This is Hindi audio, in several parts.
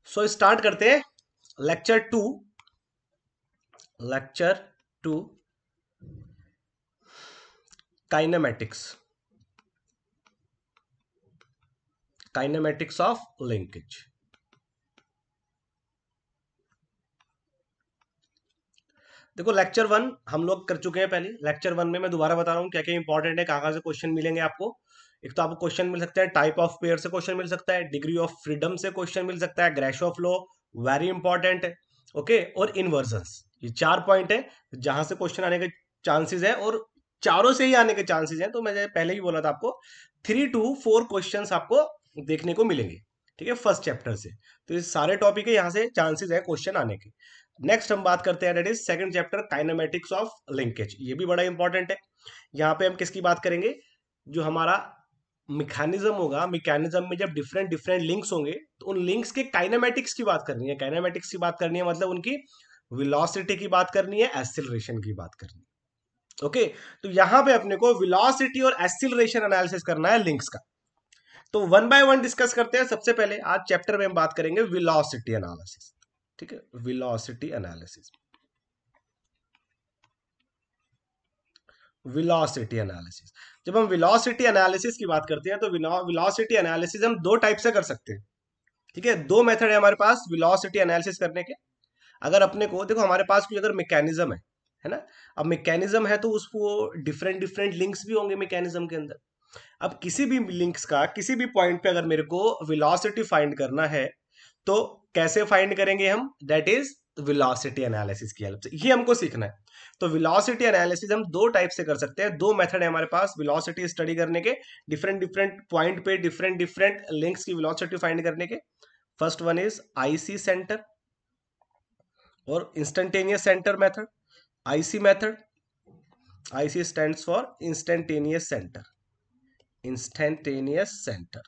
सो स्टार्ट करते हैं lecture to. Lecture to, kinematics, kinematics of linkage. देखो लेक्चर वन हम लोग कर चुके हैं पहले। लेक्चर वन में मैं दोबारा बता रहा हूँ क्या क्या इंपॉर्टेंट है, कहाँ से क्वेश्चन मिलेंगे आपको। एक तो आपको क्वेश्चन मिल सकता है टाइप ऑफ पेयर से क्वेश्चन मिल सकता है, डिग्री ऑफ फ्रीडम से क्वेश्चन मिल सकता है, ग्रेशॉफ लॉ वेरी इंपॉर्टेंट है, ओके, और इन्वर्जन्स। ये 4 पॉइंट है जहां से क्वेश्चन आने के चांसेस है, और चारों से ही आने के चांसेस हैं। तो मैंने पहले ही बोला था आपको 3 to 4 क्वेश्चन आपको देखने को मिलेंगे, ठीक है, फर्स्ट चैप्टर से। तो ये सारे टॉपिक है, यहाँ से चांसेस है क्वेश्चन आने के। नेक्स्ट हम बात करते हैं, that is second chapter, kinematics of linkage. ये भी बड़ा इंपॉर्टेंट है। यहाँ पे हम किसकी बात करेंगे, जो हमारा मैकेनिज्म होगा, मैकेनिज्म में जब डिफरेंट डिफरेंट लिंक्स होंगे तो उन लिंक्स के काइनेमेटिक्स की बात करनी है। काइनेमेटिक्स की बात करनी है मतलब उनकी वेलोसिटी की बात करनी है, एक्सीलरेशन की बात करनी है, ओके। तो यहाँ पे अपने को वेलोसिटी और एक्सीलरेशन एनालिसिस करना है लिंक्स का। तो वन बाय वन डिस्कस करते हैं। सबसे पहले आज चैप्टर में हम बात करेंगे वेलोसिटी एनालिसिस, ठीक है, वेलोसिटी एनालिसिस, वेलोसिटी एनालिसिस। जब हम वेलोसिटी एनालिसिस की बात करते हैं तो वेलोसिटी एनालिसिस हम दो टाइप से कर सकते हैं, ठीक है। दो मेथड है हमारे पास वेलोसिटी एनालिसिस करने के। अगर अपने को देखो, हमारे पास कोई अगर मैकेनिज्म है ना। अब मैकेनिज्म है तो उसको डिफरेंट डिफरेंट लिंक्स भी होंगे मैकेनिज्म के अंदर। अब किसी भी लिंक्स का किसी भी पॉइंट पे अगर मेरे को वेलोसिटी फाइंड करना है तो कैसे फाइंड करेंगे हम, दैट इज वेलोसिटी एनालिसिस की हेल्प से। ये हमको सीखना है। तो वेलोसिटी एनालिसिस हम दो टाइप से कर सकते हैं, दो मेथड है हमारे पास वेलोसिटी स्टडी करने के, डिफरेंट डिफरेंट पॉइंट पे डिफरेंट डिफरेंट लिंक्स की वेलोसिटी फाइंड करने के। First one is IC centre और instantaneous centre method. IC method, IC stands for instantaneous centre, instantaneous centre,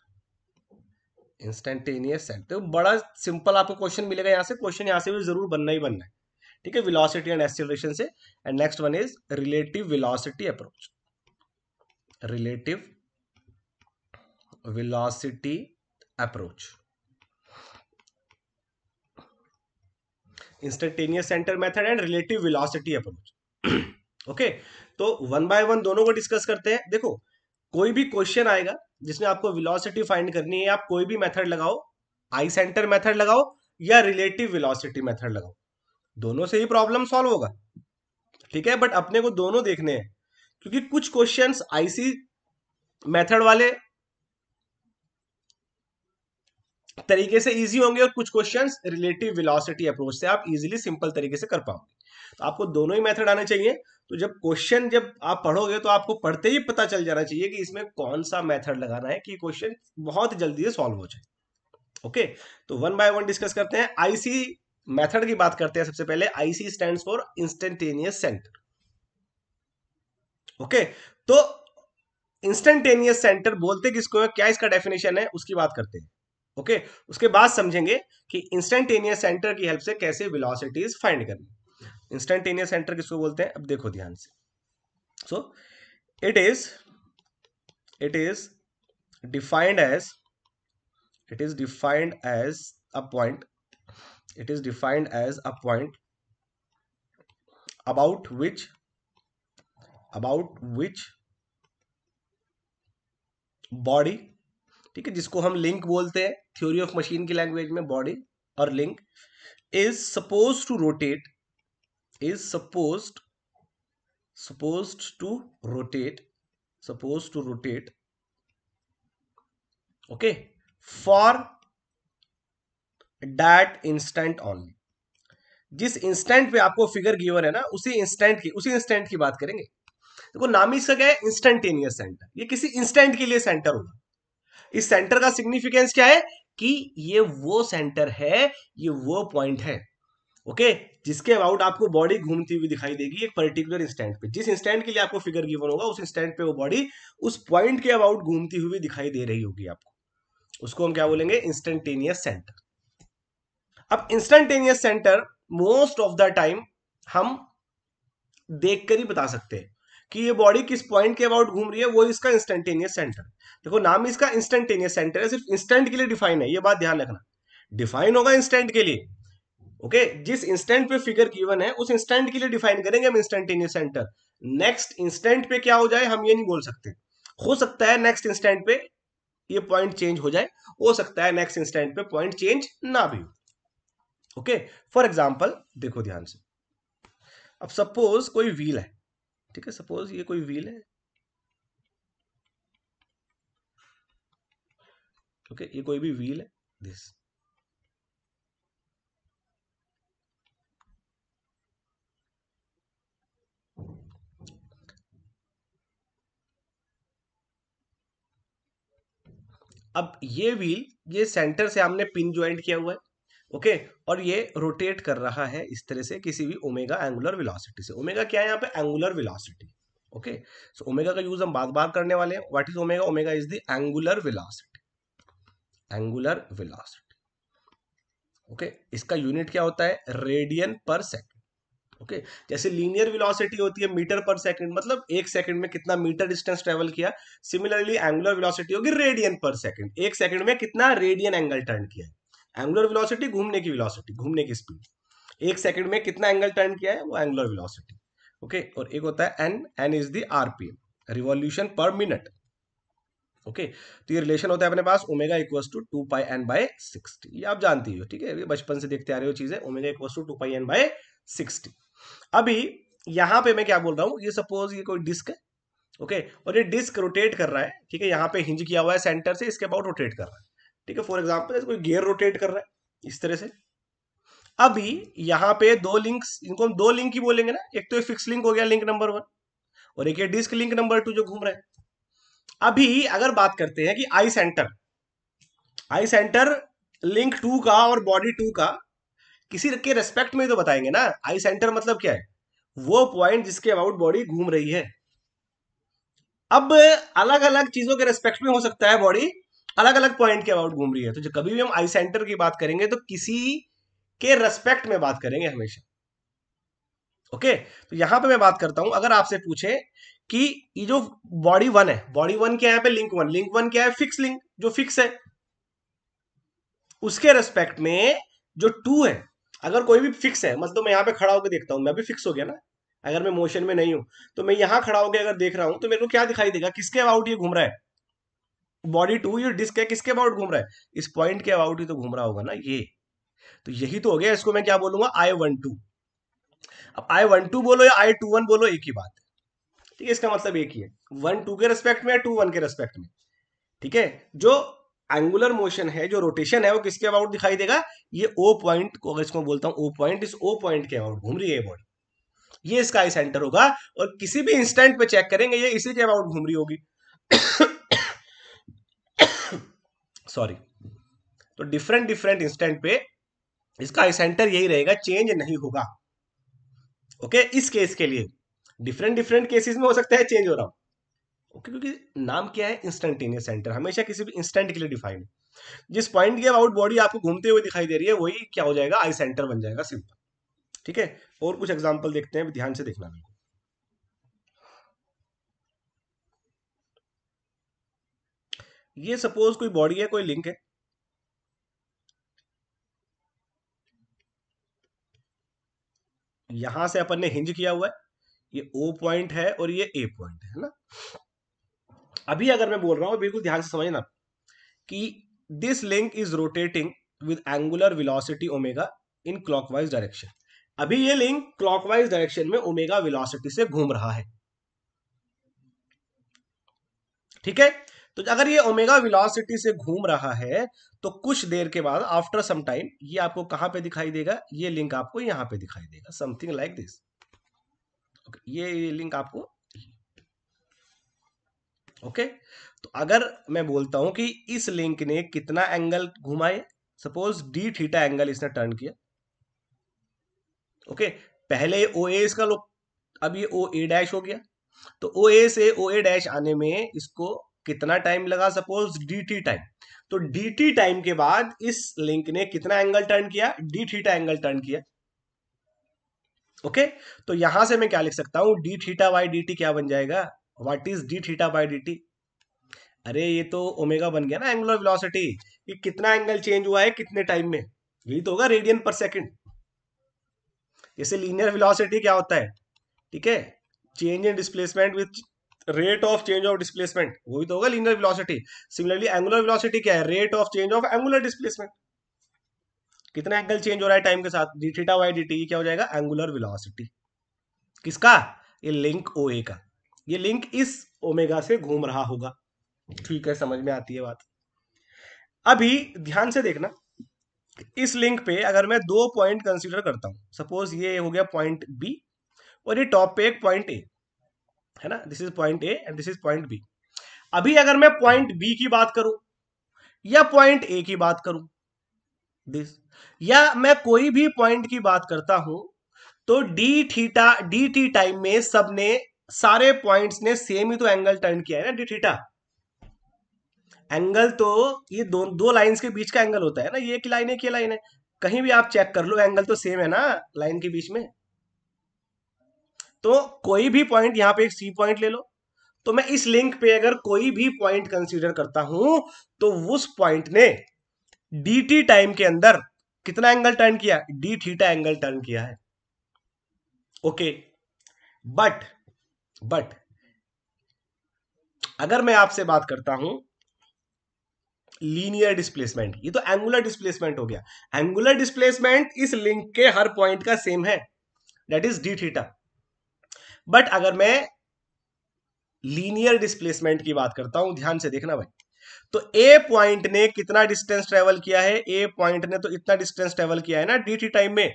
instantaneous centre. बड़ा सिंपल आपको क्वेश्चन मिलेगा यहाँ से, क्वेश्चन यहाँ से भी जरूर बनना ही बनना है, ठीक है, वेलोसिटी एंड एक्सीलरेशन से। And next one is relative velocity approach, relative velocity approach, instantaneous centre method and relative velocity approach, okay. तो वन बाय वन दोनों को डिस्कस करते हैं। देखो, कोई भी क्वेश्चन आएगा जिसमें आपको वेलोसिटी फाइंड करनी है, आप कोई भी मेथड लगाओ, आई सेंटर मेथड लगाओ या रिलेटिव वेलोसिटी मेथड लगाओ, दोनों से ही प्रॉब्लम सॉल्व होगा, ठीक है। बट अपने को दोनों देखने हैं, क्योंकि कुछ क्वेश्चंस आईसी मेथड वाले तरीके से इजी होंगे और कुछ क्वेश्चंस रिलेटिव वेलोसिटी अप्रोच से आप इजीली सिंपल तरीके से कर पाओगे। तो आपको दोनों ही मेथड आने चाहिए। तो जब आप पढ़ोगे तो आपको पढ़ते ही पता चल जाना चाहिए कि इसमें कौन सा मेथड लगाना है कि क्वेश्चन बहुत जल्दी से सॉल्व हो जाए, ओके। तो वन बाय वन डिस्कस करते हैं। आईसी मेथड की बात करते हैं। सबसे पहले IC stands for instantaneous centre, okay. तो इंस्टेंटेनियस सेंटर बोलते किसको है, क्या इसका डेफिनेशन है, उसकी बात करते हैं, ओके। उसके बाद समझेंगे कि इंस्टेंटेनियस सेंटर की हेल्प से कैसे वेलोसिटीज फाइंड करनी। इंस्टेंटेनियस सेंटर किसको बोलते हैं, अब देखो ध्यान से। So it is defined as it is defined as a point it is defined as a point about which body, ठीक है, जिसको हम लिंक बोलते हैं थ्योरी ऑफ मशीन की लैंग्वेज में, बॉडी और link is suppose to rotate, is supposed to rotate, okay, for that instant only। जिस इंस्टेंट पे आपको फिगर गिवन है ना, उसी इंस्टेंट की बात करेंगे। देखो नाम ही इसका क्या है, इंस्टेंटेनियस सेंटर। ये किसी इंस्टेंट के लिए सेंटर होगा। इस सेंटर का सिग्निफिकेंस क्या है कि ये वो सेंटर है, ये वो पॉइंट है, ओके, जिसके अबाउट आपको बॉडी घूमती हुई दिखाई देगी एक पर्टिकुलर इंस्टेंट पे। जिस इंस्टेंट के लिए आपको फिगर गिवन होगा उस इंस्टेंट पे वो बॉडी उस पॉइंट के अबाउट घूमती हुई दिखाई दे रही होगी आपको, उसको हम क्या बोलेंगे, इंस्टेंटेनियस सेंटर। अब instantaneous centre most of the time हम देखकर ही बता सकते हैं कि ये बॉडी किस पॉइंट के अबाउट घूम रही है, वो इसका इंस्टेंटेनियस सेंटर। देखो नाम इसका इंस्टेंटेनियस सेंटर है, सिर्फ इंस्टेंट के लिए डिफाइन है, ये बात ध्यान रखना। डिफाइन होगा इंस्टेंट के लिए। ओके, जिस इंस्टेंट पे फिगर गिवन है उस इंस्टेंट के लिए डिफाइन करेंगे हम इंस्टेंटेनियस सेंटर। नेक्स्ट इंस्टेंट पे क्या हो जाए हम ये नहीं बोल सकते। हो सकता है नेक्स्ट इंस्टेंट पे ये पॉइंट चेंज हो जाए, हो सकता है नेक्स्ट इंस्टेंट पे पॉइंट चेंज ना भी हो। ओके, फॉर एग्जांपल देखो ध्यान से, अब सपोज कोई व्हील है, ठीक है, सपोज ये कोई व्हील है। ओके, ये कोई भी व्हील है दिस। अब ये व्हील, ये सेंटर से हमने पिन ज्वाइंट किया हुआ है। ओके, और ये रोटेट कर रहा है इस तरह से किसी भी ओमेगा एंगुलर वेलोसिटी से। ओमेगा क्या है यहाँ पे? Angular velocity. Okay, so omega का यूज हम बार बार करने वाले हैं। What is omega? Omega is the angular velocity, angular velocity. Okay, इसका यूनिट क्या होता है? रेडियन पर सेकंड। ओके, जैसे लीनियर वेलोसिटी होती है मीटर पर सेकंड, मतलब एक सेकंड में कितना मीटर डिस्टेंस ट्रेवल किया। सिमिलरली एंगुलर वेलोसिटी होगी रेडियन पर सेकंड, एक सेकंड में कितना रेडियन एंगल टर्न किया है। एंगुलर वेलोसिटी घूमने की वेलोसिटी, घूमने की स्पीड, एक सेकंड में कितना एंगल टर्न किया है वो एंगुलर वेलोसिटी। ओके, और एक होता है N, N is the RPM, revolution per minute. Okay, तो ये रिलेशन होता है अपने पास ओमेगा इक्वल्स टू 2πn/60। ये आप जानती हो, ठीक है, ये बचपन से देखते आ रहे हो चीजें, ओमेगा इक्वल्स टू 2πn/60। अभी यहां पे मैं क्या बोल रहा हूं, ये सपोज ये कोई डिस्क है। ओके, और ये डिस्क रोटेट कर रहा है, ठीक है, यहाँ पे हिंज किया हुआ है सेंटर से, इसके अबाउट रोटेट कर रहा है। ठीक है, फॉर एग्जाम्पल कोई गियर रोटेट कर रहा है इस तरह से। अभी यहाँ पे दो लिंक्स, इनको हम दो लिंक ही बोलेंगे ना, एक तो फिक्स लिंक हो गया लिंक नंबर 1, और एक ये डिस्क लिंक नंबर 2 जो घूम रहा है। अभी अगर बात करते हैं कि आई सेंटर, आई सेंटर लिंक 2 का और बॉडी 2 का किसी के रेस्पेक्ट में तो बताएंगे ना। आई सेंटर मतलब क्या है? वो पॉइंट जिसके अबाउट बॉडी घूम रही है। अब अलग अलग चीजों के रेस्पेक्ट में हो सकता है बॉडी अलग अलग पॉइंट के अबाउट घूम रही है, तो जब कभी भी हम आई सेंटर की बात करेंगे तो किसी के रेस्पेक्ट में बात करेंगे हमेशा। ओके, तो यहां पे मैं बात करता हूं, अगर आपसे पूछे कि ये जो बॉडी 1 है, बॉडी 1 क्या है पे लिंक 1, लिंक 1 क्या है? फिक्स लिंक, जो फिक्स है। उसके रेस्पेक्ट में जो 2 है, अगर कोई भी फिक्स है, मतलब मैं यहां पे खड़ा होकर देखता हूं, मैं भी फिक्स हो गया ना, अगर मैं मोशन में नहीं हूं, तो मैं यहां खड़ा होकर अगर देख रहा हूं तो मेरे को क्या दिखाई देगा? किसके अबाउट ये घूम रहा है? बॉडी 2, ये डिस्क है, किसके अबाउट घूम रहा है? इस पॉइंट के अबाउट ही तो घूम रहा होगा ना ये। तो यही तो हो गया, इसको मैं क्या बोलूंगा? I12। अब I12 बोलो या I21 बोलो, एक ही बात है। ठीक है, इसका मतलब एक ही है, 1 2 के रेस्पेक्ट में या 2 1 के रेस्पेक्ट में। ठीक है, जो एंगुलर मोशन है, जो रोटेशन है, वो किसके अबाउट दिखाई देगा? ये ओ पॉइंट को, अगर इसको बोलता हूं ओ पॉइंट, इस ओ पॉइंट के अबाउट घूम रही है बॉडी, ये इसका आई सेंटर होगा। और किसी भी इंस्टेंट पे चेक करेंगे ये इसी के अबाउट घूम रही होगी। सॉरी। तो डिफरेंट डिफरेंट इंस्टेंट पे इसका आई सेंटर यही रहेगा, चेंज नहीं होगा। ओके, इस केस के लिए डिफरेंट डिफरेंट केसेस में हो सकता है चेंज हो रहा हो। ओके, क्योंकि नाम क्या है? इंस्टेंटेनियस सेंटर, हमेशा किसी भी इंस्टेंट के लिए डिफाइन है। जिस पॉइंट के अबाउट बॉडी आपको घूमते हुए दिखाई दे रही है वही क्या हो जाएगा? आई सेंटर बन जाएगा, सिंपल। ठीक है, और कुछ एग्जांपल देखते हैं, ध्यान से देखना बिल्कुल। ये सपोज कोई बॉडी है, कोई लिंक है, यहां से अपन ने हिंज किया हुआ है, ये ओ पॉइंट है और ये ए पॉइंट है ना। अभी अगर मैं बोल रहा हूं, बिल्कुल ध्यान से समझना कि this link is rotating with angular velocity omega in clockwise direction. अभी ये लिंक क्लॉकवाइज डायरेक्शन में ओमेगा वेलोसिटी से घूम रहा है। ठीक है, तो अगर ये ओमेगा वेलोसिटी से घूम रहा है तो कुछ देर के बाद, आफ्टर सम टाइम, ये आपको कहां पे दिखाई देगा? ये लिंक आपको यहां पे दिखाई देगा, समथिंग लाइक दिस। ये लिंक आपको, ओके। तो अगर मैं बोलता हूं कि इस लिंक ने कितना एंगल घुमाए, सपोज डी थीटा एंगल इसने टर्न किया। ओके, पहले ओ ए इसका लो, अब ये ओ ए डैश हो गया, तो ओ ए से ओ ए डैश आने में इसको कितना टाइम लगा? Suppose D T time. तो डी टी टाइम के बाद इस लिंक ने कितना एंगल टर्न किया? डी थीटा एंगल टर्न किया। ओके, तो यहां से मैं क्या लिख सकता हूं? D theta by D T क्या बन जाएगा? What is D theta by D T? अरे ये तो ओमेगा बन गया ना, एंगुलर वेलोसिटी। कि कितना एंगल चेंज हुआ है कितने टाइम में, यही तो होगा रेडियन पर सेकंड। जैसे लीनियर वेलोसिटी क्या होता है, ठीक है, change in displacement with rate of change of displacement, वही तो होगा linear velocity. Similarly angular velocity क्या है, rate of change of angular displacement, कितना एंगल चेंज हो रहा है टाइम के साथ, D theta by D T क्या हो जाएगा, एंगुलर वेलोसिटी। किसका, ये लिंक ओ ए का, ये लिंक इस ओमेगा से घूम रहा होगा। ठीक है, समझ में आती है बात। अभी ध्यान से देखना, इस लिंक पे अगर मैं दो पॉइंट कंसीडर करता हूं, सपोज ये हो गया पॉइंट बी और ये टॉप पे एक पॉइंट ए है ना, this is point A and this is point B. अभी अगर मैं पॉइंट बी की बात करूं या पॉइंट ए की बात करूं, दिस, या मैं कोई भी पॉइंट की बात करता हूं, तो D theta D T time में सबने, सारे पॉइंट्स ने सेम ही तो एंगल टर्न किया है ना, डी थीटा। एंगल तो ये दो दो लाइंस के बीच का एंगल होता है ना, ये की लाइन है कि लाइन है, कहीं भी आप चेक कर लो एंगल तो सेम है ना लाइन के बीच में। तो कोई भी पॉइंट, यहां पे एक सी पॉइंट ले लो, तो मैं इस लिंक पे अगर कोई भी पॉइंट कंसीडर करता हूं, तो उस पॉइंट ने dt टाइम के अंदर कितना एंगल टर्न किया, डी थीटा एंगल टर्न किया है। ओके, बट बट अगर मैं आपसे बात करता हूं लीनियर डिस्प्लेसमेंट, ये तो एंगुलर डिस्प्लेसमेंट हो गया, एंगुलर डिस्प्लेसमेंट इस लिंक के हर पॉइंट का सेम है, that is D theta. But अगर मैं लीनियर डिस्प्लेसमेंट की बात करता हूं, ध्यान से देखना भाई, तो ए पॉइंट ने कितना डिस्टेंस ट्रेवल किया है, ए पॉइंट ने तो इतना डिस्टेंस ट्रेवल किया है ना डी टी टाइम में,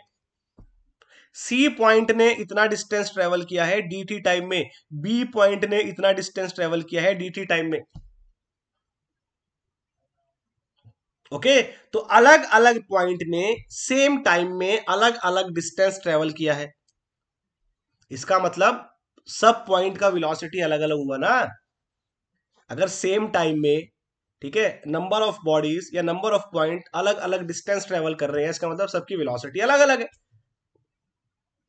सी पॉइंट ने इतना डिस्टेंस ट्रेवल किया है डी टी टाइम में, बी पॉइंट ने इतना डिस्टेंस ट्रेवल किया है डी टी टाइम में। ओके, तो अलग अलग पॉइंट ने सेम टाइम में अलग अलग डिस्टेंस ट्रेवल किया है, इसका मतलब सब पॉइंट का वेलोसिटी अलग अलग हुआ ना। अगर सेम टाइम में, ठीक है, नंबर ऑफ बॉडीज या नंबर ऑफ पॉइंट अलग अलग डिस्टेंस ट्रेवल कर रहे हैं, इसका मतलब सबकी वेलोसिटी अलग अलग है।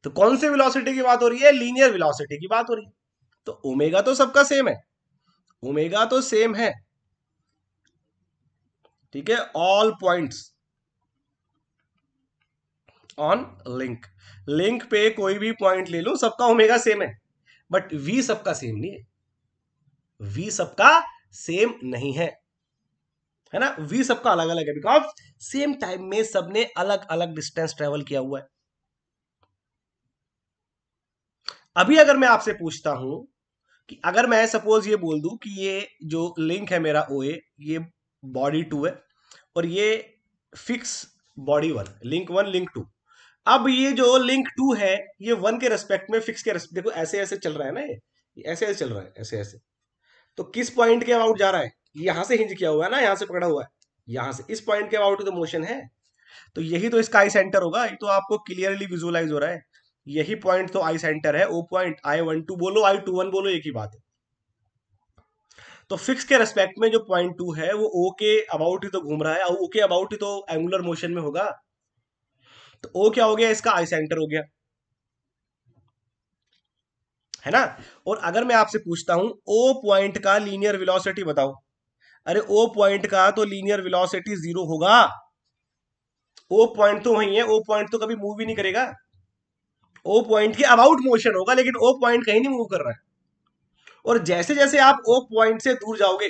तो कौन से वेलोसिटी की बात हो रही है, लीनियर वेलोसिटी की बात हो रही है। तो ओमेगा तो सबका सेम है, ओमेगा तो सेम है, ठीक है, all points on link, link पे कोई भी पॉइंट ले लो सबका ओमेगा सेम है, बट वी सबका सेम नहीं है, वी सबका सेम नहीं है ना, वी सबका अलग अलग है, बिकॉज सेम टाइम में सबने अलग अलग डिस्टेंस ट्रेवल किया हुआ है। अभी अगर मैं आपसे पूछता हूं कि अगर मैं सपोज ये बोल दूं कि ये जो लिंक है मेरा ओ ए, ये बॉडी 2 है और ये फिक्स बॉडी 1, लिंक 1 लिंक 2। अब ये जो लिंक 2 है, ये 1 के रेस्पेक्ट में फिक्स के रेस्पेक्ट, देखो ऐसे ऐसे चल रहा है ना, ये ऐसे ऐसे चल रहा है, ऐसे ऐसे, तो किस पॉइंट के अबाउट जा रहा है, यहां से हिंज किया हुआ है ना, यहां से पकड़ा हुआ है, यहां से इस पॉइंट के अबाउट तो मोशन है, तो यही तो इसका आई सेंटर होगा, ये तो आपको क्लियरली विजुअलाइज हो रहा है, यही पॉइंट तो आई सेंटर है, ओ पॉइंट, I12 बोलो I21 बोलो, एक ही बात है। तो फिक्स के रेस्पेक्ट में जो पॉइंट 2 है वो ओ के अबाउट ही तो घूम रहा है, और ओ के अबाउट ही तो एंगुलर मोशन में होगा, तो ओ क्या हो गया, इसका आई सेंटर हो गया, है ना। और अगर मैं आपसे पूछता हूं ओ पॉइंट का लीनियर वेलोसिटी बताओ, अरे ओ पॉइंट का तो लीनियर वेलोसिटी 0 होगा, ओ पॉइंट तो वही है, ओ पॉइंट तो कभी मूव ही नहीं करेगा, ओ पॉइंट के अबाउट मोशन होगा, लेकिन ओ पॉइंट कहीं नहीं मूव कर रहा है। और जैसे जैसे आप ओ पॉइंट से दूर जाओगे,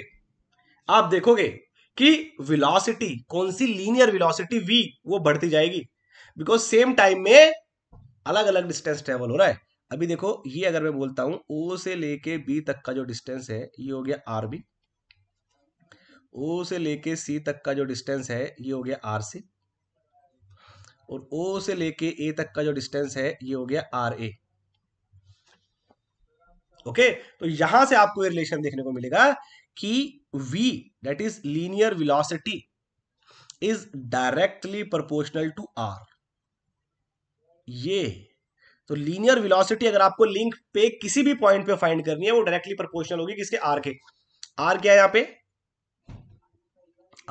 आप देखोगे कि वेलोसिटी, कौन सी लीनियर वेलोसिटी वी, वो बढ़ती जाएगी, बिकॉज सेम टाइम में अलग अलग डिस्टेंस ट्रेवल हो रहा है। अभी देखो, ये अगर मैं बोलता हूं ओ से लेके बी तक का जो डिस्टेंस है ये हो गया आर बी, ओ से लेके सी तक का जो डिस्टेंस है ये हो गया आर सी, और ओ से लेके ए तक का जो डिस्टेंस है ये हो गया आर ए। ओके, तो यहां से आपको ये रिलेशन देखने को मिलेगा कि v, that is linear velocity, is directly proportional to r। ये तो लीनियर वेलोसिटी अगर आपको लिंक पे किसी भी पॉइंट पे फाइंड करनी है, वो डायरेक्टली प्रोपोर्शनल होगी किसके, r के। r क्या है यहां पे,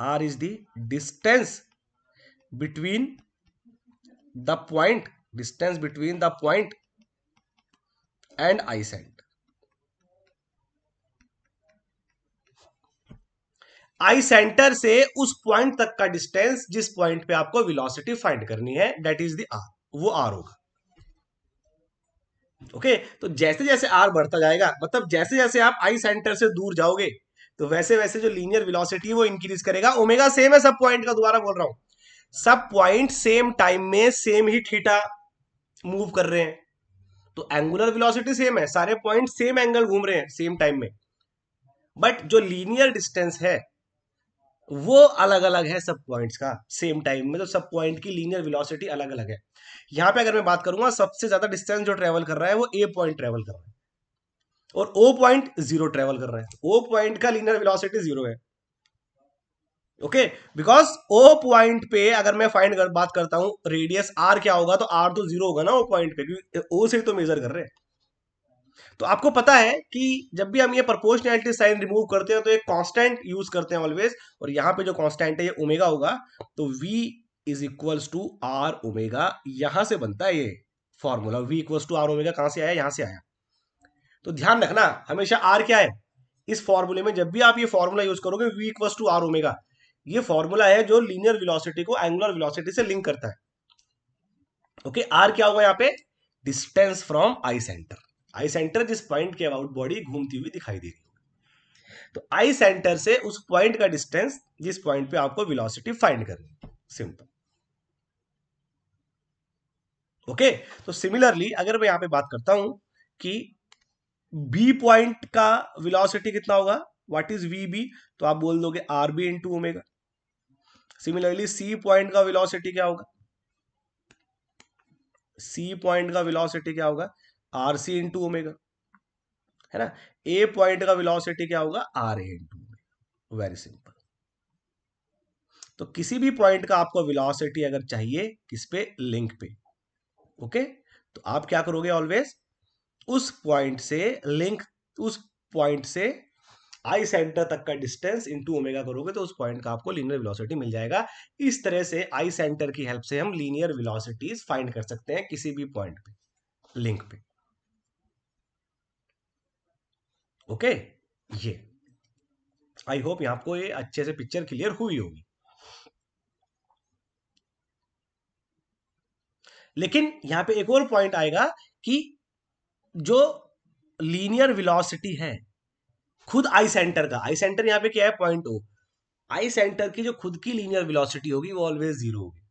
r is the distance between the point, distance between the point and I centre. I centre से उस पॉइंट तक का डिस्टेंस जिस पॉइंट पे आपको वेलोसिटी फाइंड करनी है, दैट इज द आर, वो आर होगा। ओके, तो जैसे जैसे आर बढ़ता जाएगा, मतलब जैसे जैसे आप आई सेंटर से दूर जाओगे, तो वैसे वैसे जो लीनियर वेलोसिटी है वो इंक्रीज करेगा। ओमेगा सेम है सब पॉइंट का, दोबारा बोल रहा हूं, सब पॉइंट सेम टाइम में सेम ही थीटा मूव कर रहे हैं, तो एंगुलर वेलोसिटी सेम है, सारे पॉइंट सेम एंगल घूम रहे हैं सेम टाइम में, बट जो लीनियर डिस्टेंस है वो अलग अलग है सब पॉइंट्स का सेम टाइम में, तो सब पॉइंट की लीनियर वेलोसिटी अलग अलग है। यहां पे अगर मैं बात करूंगा, सबसे ज्यादा डिस्टेंस जो ट्रेवल कर रहा है वो ए पॉइंट ट्रेवल कर रहा है, और ओ पॉइंट जीरो ट्रेवल कर रहा है, ओ पॉइंट का लीनियर वेलोसिटी जीरो है। ओके, बिकॉज ओ पॉइंट पे अगर मैं फाइंड बात करता हूं रेडियस आर क्या होगा, तो आर तो जीरो होगा ना ओ पॉइंट पे, क्योंकि ओ से तो मेजर कर रहे हैं। तो आपको पता है कि जब भी हम ये प्रोपोर्शनैलिटी साइन रिमूव करते हैं तो एक कांस्टेंट यूज करते हैं ऑलवेज, और यहां पे जो कांस्टेंट है ये ओमेगा होगा, तो v is equals to are omega, यहां से बनता है ये formula, v equals to are omega. कहां से आया, यहां से आया। तो ध्यान रखना हमेशा आर क्या है इस फॉर्मूले में, जब भी आप ये फॉर्मूला यूज करोगे v equals to are omega, ये फॉर्मूला है जो लीनियर वेलोसिटी को एंगुलर वेलोसिटी से लिंक करता है। ओके, आर क्या होगा यहाँ पे, distance from I centre, I centre जिस पॉइंट के अबाउट बॉडी घूमती हुई दिखाई दे रही है, तो आई सेंटर से उस पॉइंट का डिस्टेंस जिस पॉइंट पे आपको वेलोसिटी फाइंड करनी है, सिंपल। ओके, तो सिमिलरली अगर मैं यहां पे बात करता हूं कि बी पॉइंट का वेलोसिटी कितना होगा, व्हाट इज वी बी, तो आप बोल दोगे r B into omega. Similarly C point का वेलोसिटी क्या होगा, सी पॉइंट का वेलोसिटी क्या होगा, आर सी इंटू ओमेगा, है ना। ए पॉइंट का वेलोसिटी क्या होगा, r A into omega, very simple. तो किसी भी पॉइंट का आपको वेलोसिटी अगर चाहिए किस पे, लिंक पे, ओके, तो आप क्या करोगे ऑलवेज, उस पॉइंट से लिंक, उस पॉइंट से आई सेंटर तक का डिस्टेंस इंटू ओमेगा करोगे, तो उस पॉइंट का आपको लीनियर वेलोसिटी मिल जाएगा। इस तरह से आई सेंटर की हेल्प से हम लीनियर वेलोसिटीज फाइंड कर सकते हैं किसी भी पॉइंट पे, लिंक पे। ओके, ये आई होप यहां आपको ये अच्छे से पिक्चर क्लियर हुई होगी। लेकिन यहां पे एक और पॉइंट आएगा कि जो लीनियर वेलोसिटी है खुद आई सेंटर का, आई सेंटर यहां पे क्या है, पॉइंट ओ, आई सेंटर की जो खुद की लीनियर वेलोसिटी होगी वो ऑलवेज जीरो होगी,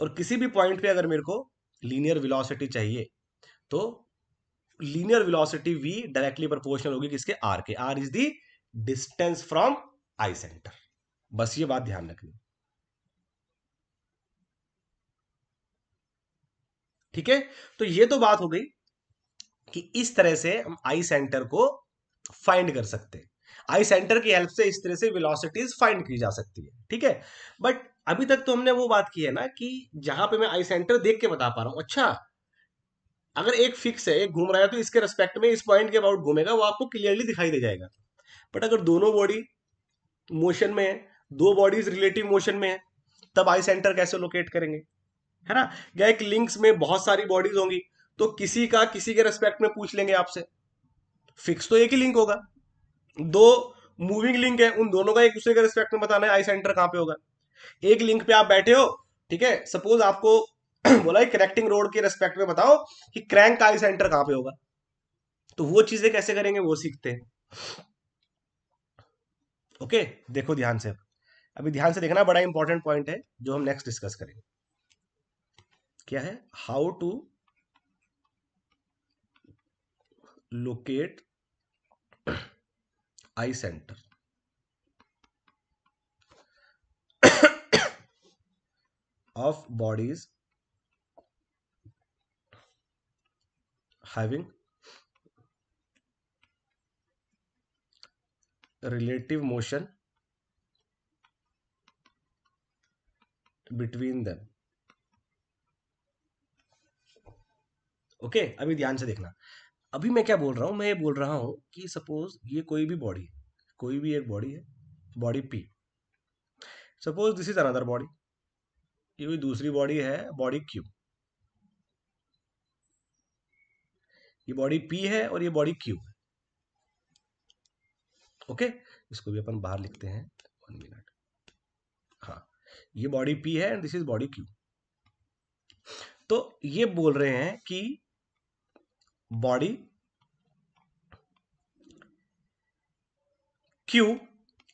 और किसी भी पॉइंट पे अगर मेरे को लीनियर वेलोसिटी चाहिए, तो linear velocity v directly proportional होगी किसके, आर के, r is the distance from I centre, बस ये बात ध्यान रखनी। ठीक है, तो ये तो बात हो गई कि इस तरह से हम आई सेंटर को फाइंड कर सकते हैं, आई सेंटर की हेल्प से इस तरह से वेलोसिटीज फाइंड की जा सकती है। ठीक है, बट अभी तक तो हमने वो बात की है ना कि जहां पे मैं आई सेंटर देख के बता पा रहा हूं, अच्छा अगर एक फिक्स है, एक घूम रहा है, तो इसके रेस्पेक्ट में इस पॉइंट के अबाउट घूमेगा, वो आपको क्लियरली दिखाई दे जाएगा। बट अगर दोनों बॉडी मोशन में है, दो बॉडीज रिलेटिव मोशन में है, तब आई सेंटर कैसे लोकेट करेंगे, है ना। या एक लिंक्स में बहुत सारी बॉडीज होंगी, तो किसी का किसी के रेस्पेक्ट में पूछ लेंगे आपसे, फिक्स तो एक ही लिंक होगा, दो मूविंग लिंक है, उन दोनों का एक दूसरे के रिस्पेक्ट में बताना है आई सेंटर कहां पे होगा। एक लिंक पे आप बैठे हो, ठीक है, सपोज आपको बोला है कनेक्टिंग रोड के रेस्पेक्ट में बताओ कि क्रैंक का आई सेंटर कहां पे होगा, तो वो चीजें कैसे करेंगे वो सीखते हैं। ओके, देखो ध्यान से, अभी ध्यान से देखना, बड़ा इंपॉर्टेंट पॉइंट है जो हम नेक्स्ट डिस्कस करेंगे। क्या है, how to locate I centre of bodies having relative motion between them। Okay, अभी ध्यान से देखना, अभी मैं क्या बोल रहा हूं, मैं ये बोल रहा हूं कि सपोज ये कोई भी बॉडी, कोई भी एक बॉडी है, body P, suppose this is another body, ये कोई दूसरी बॉडी है, बॉडी क्यू, ये बॉडी पी है और ये बॉडी क्यू है। ओके, इसको भी अपन बाहर लिखते हैं, 1 मिनट। हाँ, ये बॉडी P है and this is body Q। तो ये बोल रहे हैं कि body Q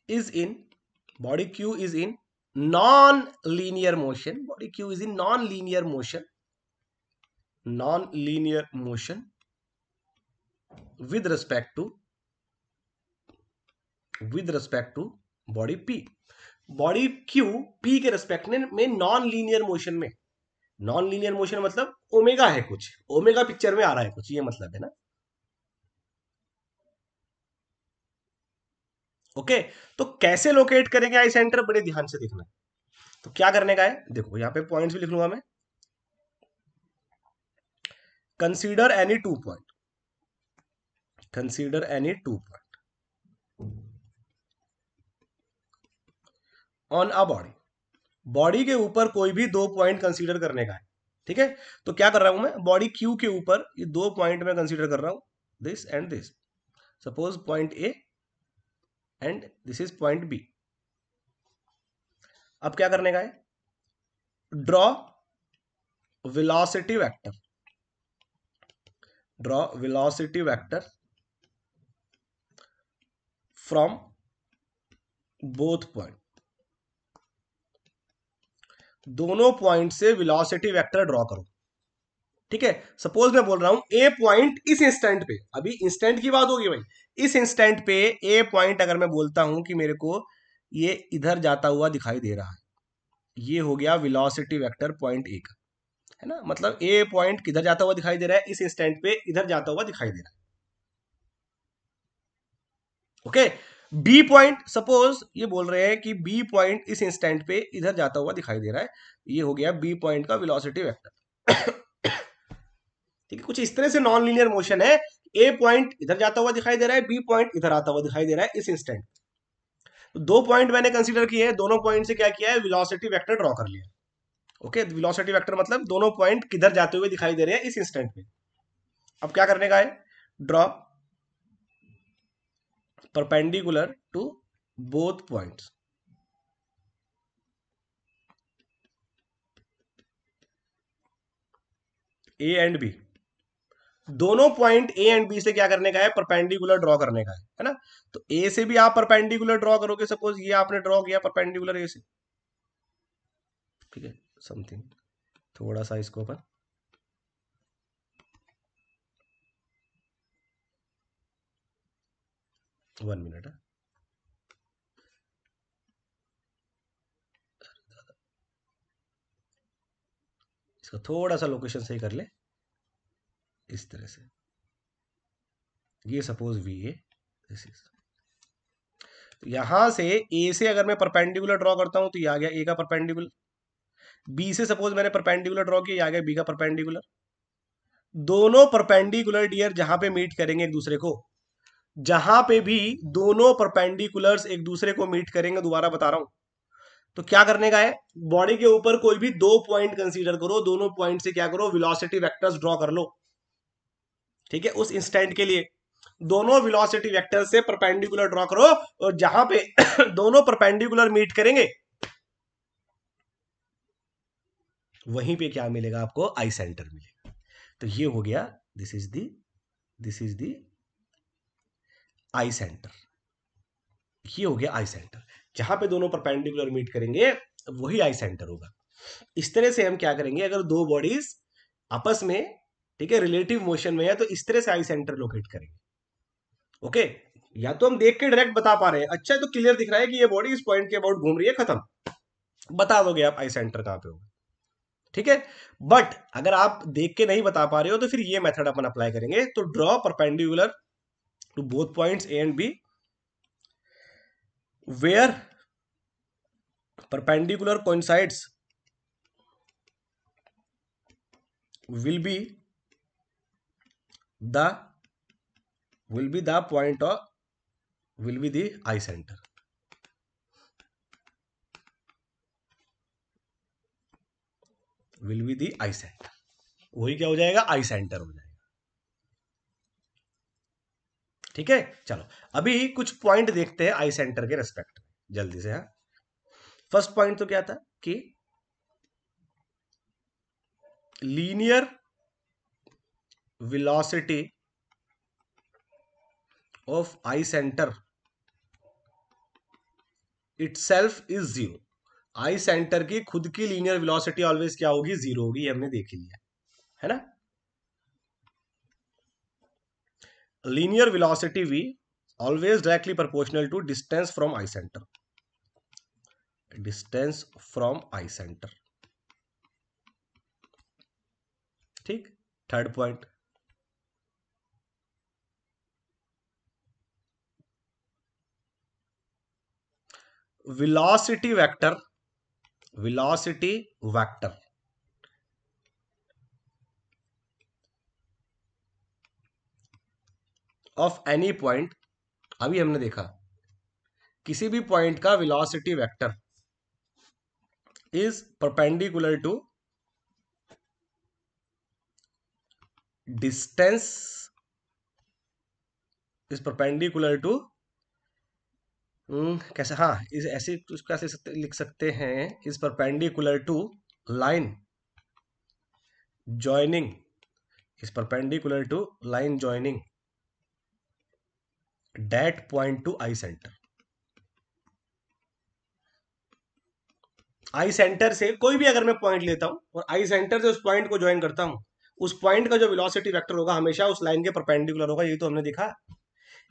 is in body Q is in non-linear motion. Body Q is in non-linear motion. Non-linear motion with respect to body P. Body Q P के रेस्पेक्ट में नॉन लीनियर मोशन में, नॉन लीनियर मोशन मतलब ओमेगा है, कुछ ओमेगा पिक्चर में आ रहा है कुछ, ये मतलब है ना। ओके, तो कैसे लोकेट करेंगे आई सेंटर, बड़े ध्यान से देखना। तो क्या करने का है, देखो यहां पे पॉइंट्स भी लिख लूंगा मैं। Consider any 2 point, consider any 2 point on a body. Body के ऊपर कोई भी 2 पॉइंट कंसीडर करने का है, ठीक है। तो क्या कर रहा हूं मैं, बॉडी क्यू के ऊपर ये 2 पॉइंट में कंसीडर कर रहा हूं, this and this. Suppose point A and this is point B. अब क्या करने का है, draw velocity vector, draw velocity vector from both point. दोनों पॉइंट से वेलोसिटी वेक्टर ड्रॉ करो, ठीक है। सपोज मैं बोल रहा हूं ए पॉइंट इस इंस्टेंट पे, अभी इंस्टेंट की बात होगी भाई, इस इंस्टेंट पे ए पॉइंट अगर मैं बोलता हूं कि मेरे को ये इधर जाता हुआ दिखाई दे रहा है, ये हो गया वेलोसिटी वेक्टर पॉइंट ए का, है ना। मतलब ए पॉइंट किधर जाता हुआ दिखाई दे रहा है, इस इंस्टेंट पे इधर जाता हुआ दिखाई दे रहा है। ओके, बी पॉइंट सपोज ये बोल रहे हैं कि बी पॉइंट इस इंस्टेंट पे इधर जाता हुआ दिखाई दे रहा है, ये हो गया बी पॉइंट का वेलोसिटी वेक्टर। ठीक है, कुछ इस तरह से नॉन लीनियर मोशन है, ए पॉइंट इधर जाता हुआ दिखाई दे रहा है, बी पॉइंट इधर आता हुआ दिखाई दे रहा है इस इंस्टेंट। तो 2 पॉइंट मैंने कंसीडर किए हैं, दोनों पॉइंट से क्या किया है, वेलोसिटी वेक्टर ड्रॉ कर लिया। ओके, वेलोसिटी वेक्टर मतलब दोनों पॉइंट किधर जाते हुए दिखाई दे रहे हैं इस इंस्टेंट पे। अब क्या करने का है, draw perpendicular to both points. A and B, दोनों पॉइंट ए एंड बी से क्या करने का है, परपेंडिकुलर ड्रॉ करने का है ना। तो ए से भी आप परपेंडिकुलर ड्रॉ करोगे, सपोज ये आपने ड्रॉ किया परपेंडिकुलर ए से, ठीक है। समथिंग थोड़ा सा इसको अपन 1 मिनट है, इसका थोड़ा सा लोकेशन सही कर ले, इस तरह से। ये suppose V A, this is, यहां से ए से अगर मैं परपेंडिकुलर ड्रॉ करता हूं तो ये आ गया ए का परपेंडिकुलर। बी से सपोज मैंने परपेंडिकुलर ड्रॉ किया, ये आ गया बी का परपेंडिकुलर। दोनों परपेंडिकुलर डियर जहां पे मीट करेंगे एक दूसरे को, जहां पे भी दोनों परपेंडिकुलर्स एक दूसरे को मीट करेंगे, दोबारा बता रहा हूं, तो क्या करने का है, बॉडी के ऊपर कोई भी 2 पॉइंट कंसीडर करो, दोनों पॉइंट से क्या करो, वेलोसिटी वेक्टर्स ड्रॉ कर लो, ठीक है। उस इंस्टेंट के लिए दोनों वेलोसिटी वेक्टर से परपेंडिकुलर ड्रॉ करो, और जहां पे दोनों परपेंडिकुलर मीट करेंगे वहीं पे क्या मिलेगा आपको, आई सेंटर मिलेगा। तो ये हो गया, this is the I centre, ये हो गया आई सेंटर। जहां पे दोनों परपेंडिकुलर मीट करेंगे वही आई सेंटर होगा। इस तरह से हम क्या करेंगे, अगर 2 बॉडीज आपस में, ठीक है, रिलेटिव मोशन में है, तो इस तरह से आई सेंटर लोकेट करेंगे। ओके, या तो हम देख के डायरेक्ट बता पा रहे हैं, अच्छा तो क्लियर दिख रहा है कि ये बॉडी इस पॉइंट के अबाउट घूम रही है, खत्म, बता दोगे आप आई सेंटर कहां पे होगा, ठीक है। बट अगर आप देख के नहीं बता पा रहे हो तो फिर ये मेथड अपन अप्लाई करेंगे। तो draw perpendicular to both points A and B where perpendicular coincides will be the point of will be the eye center, will be the eye center, वही क्या हो जाएगा, आई सेंटर हो जाएगा। ठीक है, चलो अभी कुछ पॉइंट देखते हैं आई सेंटर के रेस्पेक्ट जल्दी से। हाँ, फर्स्ट पॉइंट तो क्या था कि linear velocity of I centre itself is zero. I centre की खुद की लीनियर वेलोसिटी ऑलवेज क्या होगी, जीरो होगी, हमने देख लिया है ना। Linear velocity v always directly proportional to distance from eye center, distance from eye center। ठीक, third point, velocity vector, velocity vector of any point, अभी हमने देखा किसी भी पॉइंट का velocity vector is perpendicular to distance, is perpendicular to, कैसे, हाँ इस ऐसे कैसे लिख सकते हैं, is perpendicular to line joining, is perpendicular to line joining that point to I centre. I centre से कोई भी अगर मैं पॉइंट लेता हूं और आई सेंटर से उस पॉइंट को ज्वाइन करता हूं, उस पॉइंट का जो वेलोसिटी वेक्टर होगा हमेशा उस लाइन के परपेंडिकुलर होगा। ये तो हमने देखा,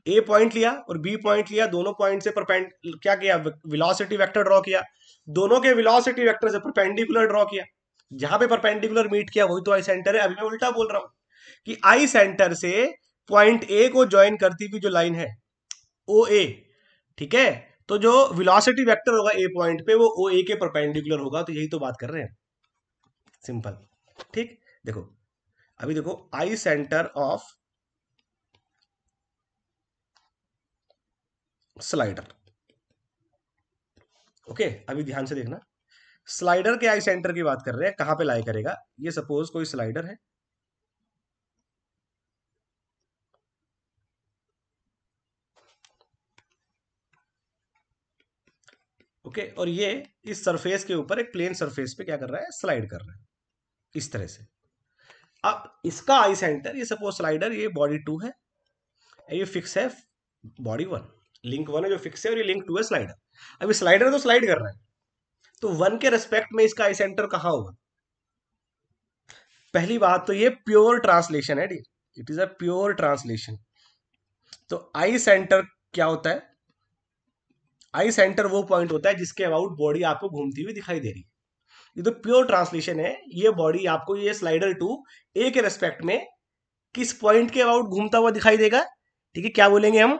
ए पॉइंट लिया और बी पॉइंट लिया, दोनों पॉइंट से क्या किया, वेलोसिटी वेक्टर ड्रॉ किया, दोनों के वेलोसिटी वेक्टर से परपेंडिकुलर ड्रॉ किया, जहां पे परपेंडिकुलर मीट किया वही तो आई सेंटर है। अभी मैं उल्टा बोल रहा हूं कि आई सेंटर से पॉइंट ए को ज्वाइन करती हुई जो लाइन है ओ ए, ठीक है, तो जो वेलोसिटी वेक्टर होगा ए पॉइंट पे वो ओ ए के परपेंडिकुलर होगा। तो यही तो बात कर रहे हैं, सिंपल। ठीक, देखो अभी देखो आई सेंटर ऑफ स्लाइडर, ओके अभी ध्यान से देखना, स्लाइडर के आई सेंटर की बात कर रहे हैं, कहां पे लाई करेगा। ये सपोज कोई स्लाइडर है, ओके, और ये इस सरफेस के ऊपर एक प्लेन सरफेस पे क्या कर रहा है, स्लाइड कर रहा है इस तरह से। अब इसका आई सेंटर, ये सपोज स्लाइडर, ये बॉडी 2 है, ये फिक्स है बॉडी 1, लिंक 1 है जो फिक्स है और ये लिंक 2 है स्लाइडर। अभी स्लाइडर तो स्लाइड कर रहा है, तो 1 के रेस्पेक्ट में इसका आई सेंटर कहां होगा। पहली बात तो ये प्योर ट्रांसलेशन है, it is a pure translation. तो आई सेंटर क्या होता है, आई सेंटर वो पॉइंट होता है जिसके अबाउट बॉडी आपको घूमती हुई दिखाई दे रही है। ये तो प्योर ट्रांसलेशन है, ये बॉडी आपको, ये स्लाइडर 2 ए के रेस्पेक्ट में किस पॉइंट के अबाउट घूमता हुआ दिखाई देगा। ठीक है, क्या बोलेंगे हम,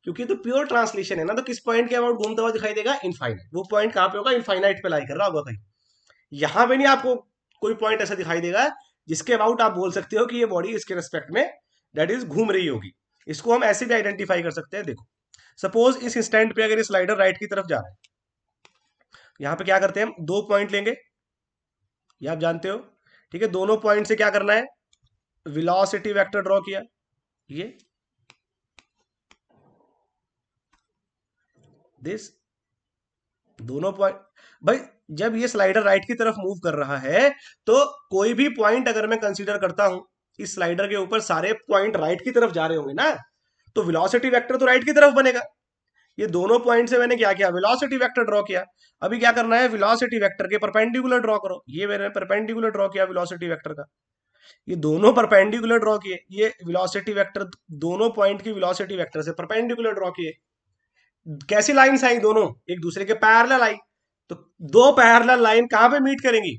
क्योंकि तो प्योर ट्रांसलेशन है ना, तो किस पॉइंट के अबाउट घूमता हुआ दिखाई देगा, इनफाइनाइट। वो पॉइंट कहां पे होगा, इनफाइनाइट पे लाई कर रहा होगा कहीं, यहां पे नहीं आपको कोई पॉइंट ऐसा दिखाई देगा जिसके अबाउट आप बोल सकते हो कि ये बॉडी इसके रेस्पेक्ट में दैट इज घूम रही होगी। इसको हम ऐसे भी आइडेंटिफाई कर सकते हैं, देखो सपोज इस इंस्टेंट पे अगर ये स्लाइडर राइट की तरफ जा रहा है, यहां पे क्या करते हैं हम, दो पॉइंट लेंगे, ये आप जानते हो, ठीक है, दोनों पॉइंट से क्या करना है, वेलोसिटी वेक्टर ड्रॉ किया, ये दिस, दोनों पॉइंट, भाई जब ये स्लाइडर राइट की तरफ मूव कर रहा है तो कोई भी पॉइंट अगर मैं कंसीडर करता हूं, इस स्लाइडर के ऊपर सारे पॉइंट राइट की तरफ जा रहे होंगे ना, तो वेलोसिटी वेक्टर तो राइट की तरफ बनेगा। ये दोनों पॉइंट से मैंने क्या किया, वेलोसिटी वेक्टर ड्रॉ किया। अभी क्या करना है, वेलोसिटी वेक्टर के परपेंडिकुलर ड्रॉ करो, ये मैंने परपेंडिकुलर ड्रॉ किया वेलोसिटी वेक्टर का, ये दोनों परपेंडिकुलर ड्रॉ किए, ये वेलोसिटी वेक्टर दोनों पॉइंट की वेलोसिटी वेक्टर से परपेंडिकुलर ड्रॉ किए। कैसी लाइंस आई, दोनों एक दूसरे के पैरेलल आई, तो दो पैरेलल लाइन कहां पे मीट करेंगी,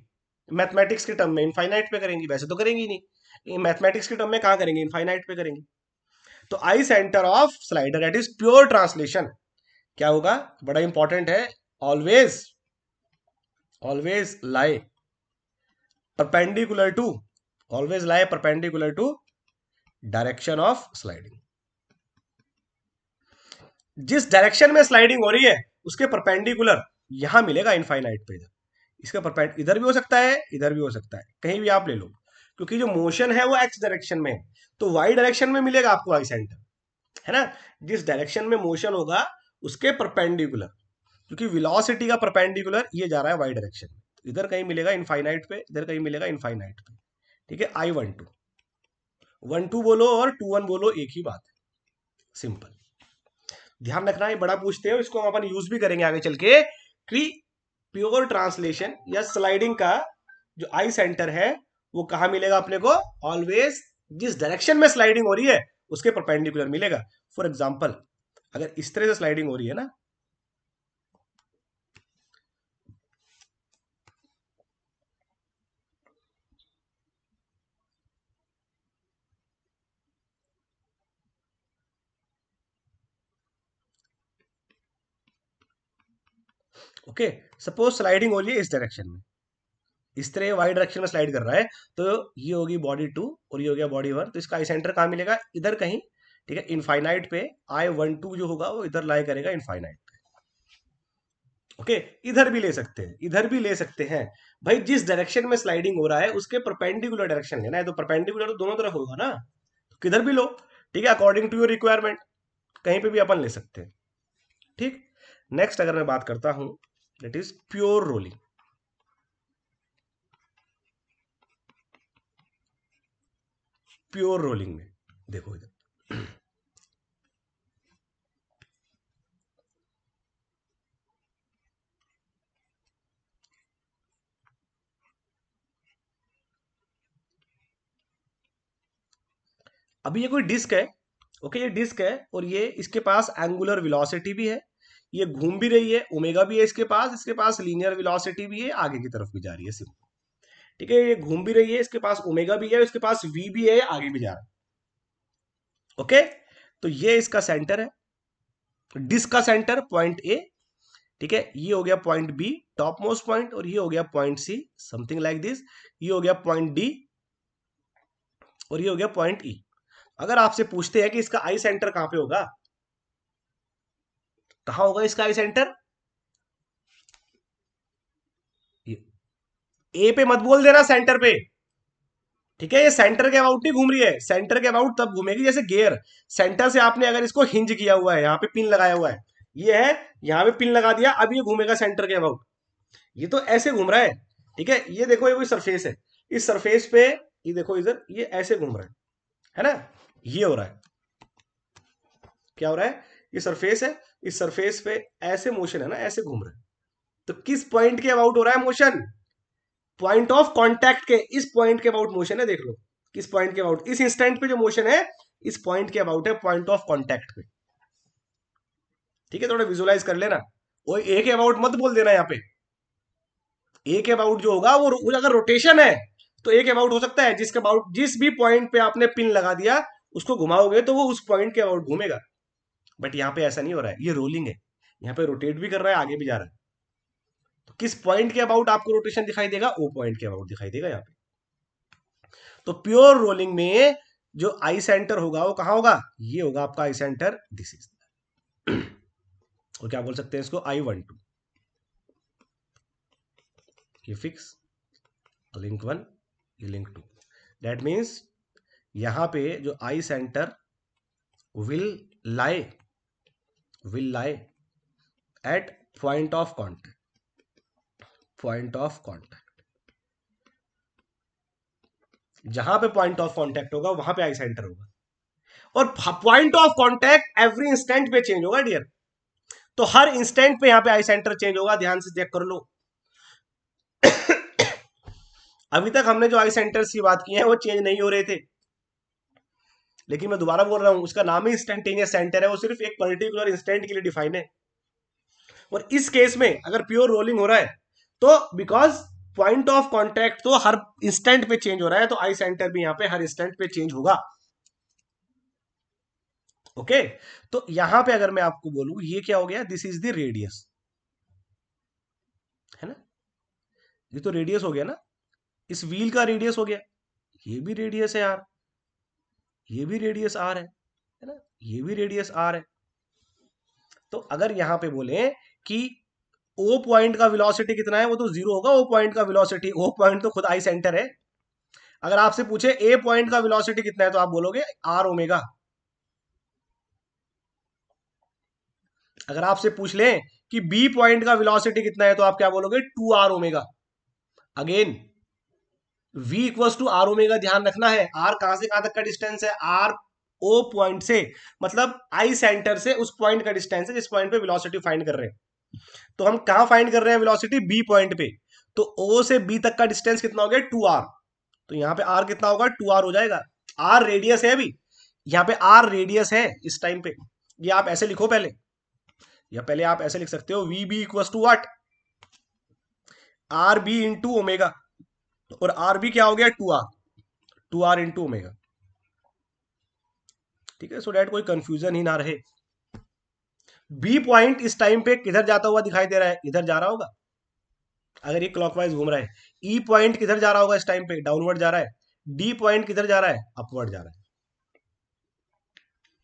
मैथमेटिक्स के टर्म में इनफाइनाइट पे करेंगी, वैसे तो करेंगी नहीं, मैथमेटिक्स के टर्म में कहां करेंगे, इनफाइनाइट पे करेंगी। तो I centre of slider that is pure translation क्या होगा, बड़ा इंपॉर्टेंट है, always always lie perpendicular to, always lie perpendicular to direction of sliding. जिस डायरेक्शन में स्लाइडिंग हो रही है उसके परपेंडिकुलर यहां मिलेगा इनफाइनाइट पे, इसका परपेंड इधर भी हो सकता है, इधर भी हो सकता है, कहीं भी आप ले लो, क्योंकि जो मोशन है वो एक्स डायरेक्शन में है, तो वाई डायरेक्शन में मिलेगा आपको आई सेंटर। है ना। जिस डायरेक्शन में मोशन होगा उसके परपेंडिकुलर, क्योंकि वेलोसिटी का परपेंडिकुलर ये जा रहा है वाई डायरेक्शन में, इधर कहीं मिलेगा इनफाइनाइट पे, इधर कहीं मिलेगा इनफाइनाइट पे। ठीक है, I12 बोलो और 21 बोलो, एक ही बात है, सिंपल। ध्यान रखना, ये बड़ा पूछते हैं, इसको हम अपन यूज भी करेंगे आगे चल के, कि प्योर ट्रांसलेशन या स्लाइडिंग का जो आई सेंटर है वो कहां मिलेगा अपने को, ऑलवेज जिस डायरेक्शन में स्लाइडिंग हो रही है उसके परपेंडिकुलर मिलेगा। फॉर एग्जाम्पल, अगर इस तरह से स्लाइडिंग हो रही है ना, ओके, सपोज स्लाइडिंग हो रही है इस डायरेक्शन में, इस तरह वाई डायरेक्शन में स्लाइड कर रहा है, तो ये होगी बॉडी 2 और ये हो गया बॉडी 1, तो इसका आई सेंटर कहां मिलेगा, इधर कहीं। ठीक है, इनफाइनाइट पे I12 जो होगा वो इधर लाई करेगा इनफाइनाइट पे। ओके, इधर भी ले सकते हैं, इधर भी ले सकते हैं। भाई जिस डायरेक्शन में स्लाइडिंग हो रहा है उसके परपेंडिकुलर डायरेक्शन लेना है, तो परपेंडिकुलर तो दोनों तरफ होगा ना, तो किधर भी लो। ठीक है, अकॉर्डिंग टू योर रिक्वायरमेंट, कहीं पे भी अपन ले सकते हैं। ठीक, नेक्स्ट अगर मैं बात करता हूं, that is pure rolling. Pure rolling में देखो इधर, अभी ये कोई डिस्क है। ओके, ये डिस्क है और ये इसके पास एंगुलर वेलोसिटी भी है, ये घूम भी रही है, ओमेगा भी है इसके पास लीनियर वेलोसिटी भी है, आगे की तरफ भी जा रही है सिंपल। ठीक है, ये घूम भी रही है, इसके पास ओमेगा भी है, इसके पास वी भी है, आगे भी जा रहा है। ओके, तो ये इसका सेंटर है, डिस्क का सेंटर पॉइंट ए। ठीक है, ये हो गया point B top most point, और ये हो गया point C, something like this. ये हो गया पॉइंट डी और ये हो गया पॉइंट ई। अगर आपसे पूछते हैं कि इसका आई सेंटर कहां पे होगा, कहां होगा इसका आई सेंटर, ए पे मत बोल देना, सेंटर पे। ठीक है, ये सेंटर के अबाउट नहीं घूम रही है, सेंटर के अबाउट तब घूमेगी जैसे गियर, सेंटर से आपने अगर इसको हिंज किया हुआ है, यहाँ पे पिन लगाया हुआ है, ये है, यहाँ पे पिन लगा दिया, अब ये घूमेगा सेंटर के अबाउट, ये तो ऐसे घूम रहा है। ठीक है, ये देखो, ये कोई सरफेस है, इस सरफेस पे ये देखो इधर, ये ऐसे घूम रहा है ना, ये हो रहा है, क्या हो रहा है, ये सरफेस है, इस सरफेस पे ऐसे मोशन है ना, ऐसे घूम रहा है, तो किस पॉइंट के अबाउट हो रहा है मोशन, पॉइंट ऑफ कांटेक्ट के, इस पॉइंट के अबाउट मोशन है, देख लो किस पॉइंट के अबाउट, इस इंस्टेंट पे जो मोशन है इस पॉइंट के अबाउट है, पॉइंट ऑफ कांटेक्ट पे। ठीक है, थोड़ा विजुलाइज कर लेना, वो ए के अबाउट मत बोल देना यहाँ पे, ए के अबाउट जो होगा वो अगर रोटेशन है तो ए के अबाउट हो सकता है, जिसके अबाउट जिस भी पॉइंट पे आपने पिन लगा दिया उसको घुमाओगे तो वो उस पॉइंट के अबाउट घूमेगा। बट यहाँ पे ऐसा नहीं हो रहा है, ये रोलिंग है, यहाँ पे रोटेट भी कर रहा है, आगे भी जा रहा है, तो किस पॉइंट के अबाउट आपको रोटेशन दिखाई देगा, ओ पॉइंट के अबाउट दिखाई देगा यहाँ पे। तो प्योर रोलिंग में जो आई सेंटर होगा वो कहां होगा, ये होगा आपका आई सेंटर, दिस इज, और क्या बोल सकते हैं इसको, I12, ये फिक्स, लिंक 1, ये लिंक 2, दैट मीन्स यहां पे जो I centre will lie at point of contact, point of contact, जहां पे पॉइंट ऑफ कॉन्टैक्ट होगा वहां पे आई सेंटर होगा, और point of contact every instant पे चेंज होगा डियर, तो हर इंस्टेंट पे यहां पे आई सेंटर चेंज होगा, ध्यान से चेक कर लो। अभी तक हमने जो आई सेंटर्स की बात की है वो चेंज नहीं हो रहे थे, लेकिन मैं दोबारा बोल रहा हूं, उसका नाम ही इंस्टेंटेनियस सेंटर है, वो सिर्फ एक पर्टिकुलर इंस्टेंट के लिए डिफाइन है। और इस केस में अगर प्योर रोलिंग हो रहा है तो बिकॉज पॉइंट ऑफ कॉन्टैक्ट तो हर इंस्टेंट पे चेंज हो रहा है, तो आई सेंटर भी यहां पे हर इंस्टेंट पे चेंज होगा। ओके, तो यहां पे अगर मैं आपको बोलूं ये क्या हो गया, दिस इज द रेडियस, है ना, ये तो रेडियस हो गया ना, इस व्हील का रेडियस हो गया, ये भी रेडियस है यार, ये भी रेडियस आर है ना, ये भी रेडियस आर है। तो अगर यहां पे बोले कि ओ पॉइंट का वेलोसिटी कितना है, वो तो जीरो होगा, ओ पॉइंट का वेलोसिटी, ओ पॉइंट तो खुद आई सेंटर है। अगर आपसे पूछे ए पॉइंट का वेलोसिटी कितना है तो आप बोलोगे आर ओमेगा, अगर आपसे पूछ लें कि बी पॉइंट का वेलोसिटी कितना है तो आप क्या बोलोगे, 2r omega. Again v equals to are omega, ध्यान रखना है आर कहां से कहां तक का डिस्टेंस है, आर ओ पॉइंट से, मतलब आई सेंटर से उस पॉइंट का डिस्टेंस है जिस पॉइंट पे वेलोसिटी फाइंड कर रहे हैं। तो हम कहां फाइंड कर रहे हैं वेलोसिटी, बी पॉइंट पे। तो ओ से बी तक का डिस्टेंस कितना हो गया, 2r। तो यहां पे r कितना होगा, 2r हो जाएगा। r रेडियस है अभी, यहां पे r रेडियस है इस टाइम पे। ये आप ऐसे लिखो पहले, या पहले आप ऐसे लिख सकते हो, V B equal to what, R B into omega. और आर बी क्या हो गया, 2r, 2r इंटू ओमेगा। ठीक है, सो डैट कोई कंफ्यूजन ही ना रहे। बी पॉइंट इस टाइम पे किधर जाता हुआ दिखाई दे रहा है, इधर जा रहा होगा अगर ये क्लॉकवाइज घूम रहा है। ई पॉइंट किधर जा रहा होगा इस टाइम पे, डाउनवर्ड जा रहा है। डी पॉइंट किधर जा रहा है, अपवर्ड जा रहा है।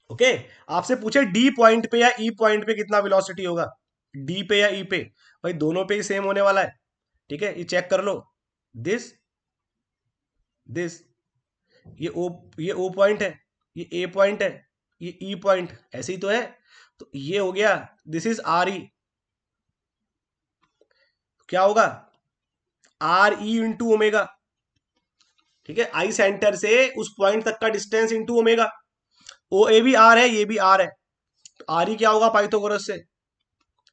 ओके, आपसे पूछे डी पॉइंट पे या ई पॉइंट पे कितना वेलोसिटी होगा, डी पे या ई पे, भाई दोनों पे ही सेम होने वाला है। ठीक है, ये चेक कर लो, दिस दिस, ये ओ पॉइंट है, ये ए पॉइंट है, ये ई पॉइंट, ऐसे ही तो है। तो ये हो गया, दिस इज आर ई, क्या होगा, आर ई इंटू ओमेगा। ठीक है, आई सेंटर से उस पॉइंट तक का डिस्टेंस इंटू ओमेगा। ओ ए भी आर है, ये भी आर है, तो आर ई क्या होगा पाइथागोरस से।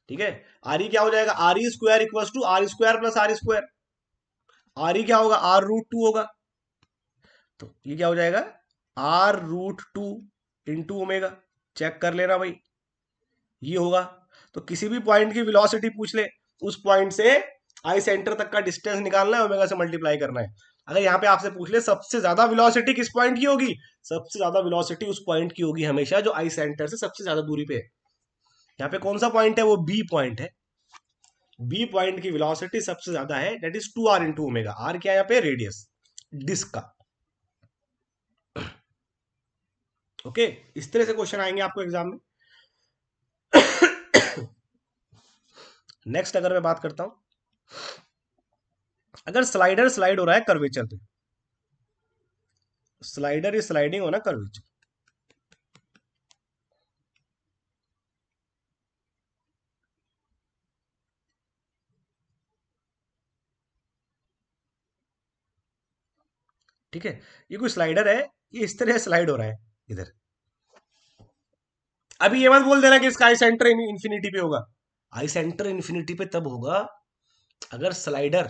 ठीक है, आर ई क्या हो जाएगा, R E square equal to R square plus R square. R E क्या होगा, आर रूट टू होगा। तो ये क्या हो जाएगा, R root two into omega. Check कर लेना भाई, ये होगा। तो किसी भी पॉइंट की वेलोसिटी पूछ ले, उस पॉइंट से आई सेंटर तक का डिस्टेंस निकालना है, ओमेगा से मल्टीप्लाई करना है। अगर यहाँ पे आपसे पूछ ले सबसे ज्यादा वेलोसिटी किस पॉइंट की होगी, सबसे ज्यादा वेलोसिटी उस पॉइंट की होगी हमेशा जो आई सेंटर से सबसे ज्यादा दूरी पे है। यहाँ पे कौन सा पॉइंट है, वो बी पॉइंट है। बी पॉइंट की वेलोसिटी सबसे ज्यादा है, that is 2r into omega. R क्या है यहाँ पे, रेडियस डिस्क का। ओके, इस तरह से क्वेश्चन आएंगे आपको एग्जाम में। नेक्स्ट अगर मैं बात करता हूं, अगर स्लाइडर स्लाइड हो रहा है कर्वेचर पे, स्लाइडर इज स्लाइडिंग हो ना कर्वेचर, ठीक है, ये कोई स्लाइडर है, ये इस तरह स्लाइड हो रहा है इधर। अभी ये मत बोल देना कि इसका आई सेंटर इन्फिनिटी पे होगा। आई सेंटर इन्फिनिटी पे तब होगा अगर स्लाइडर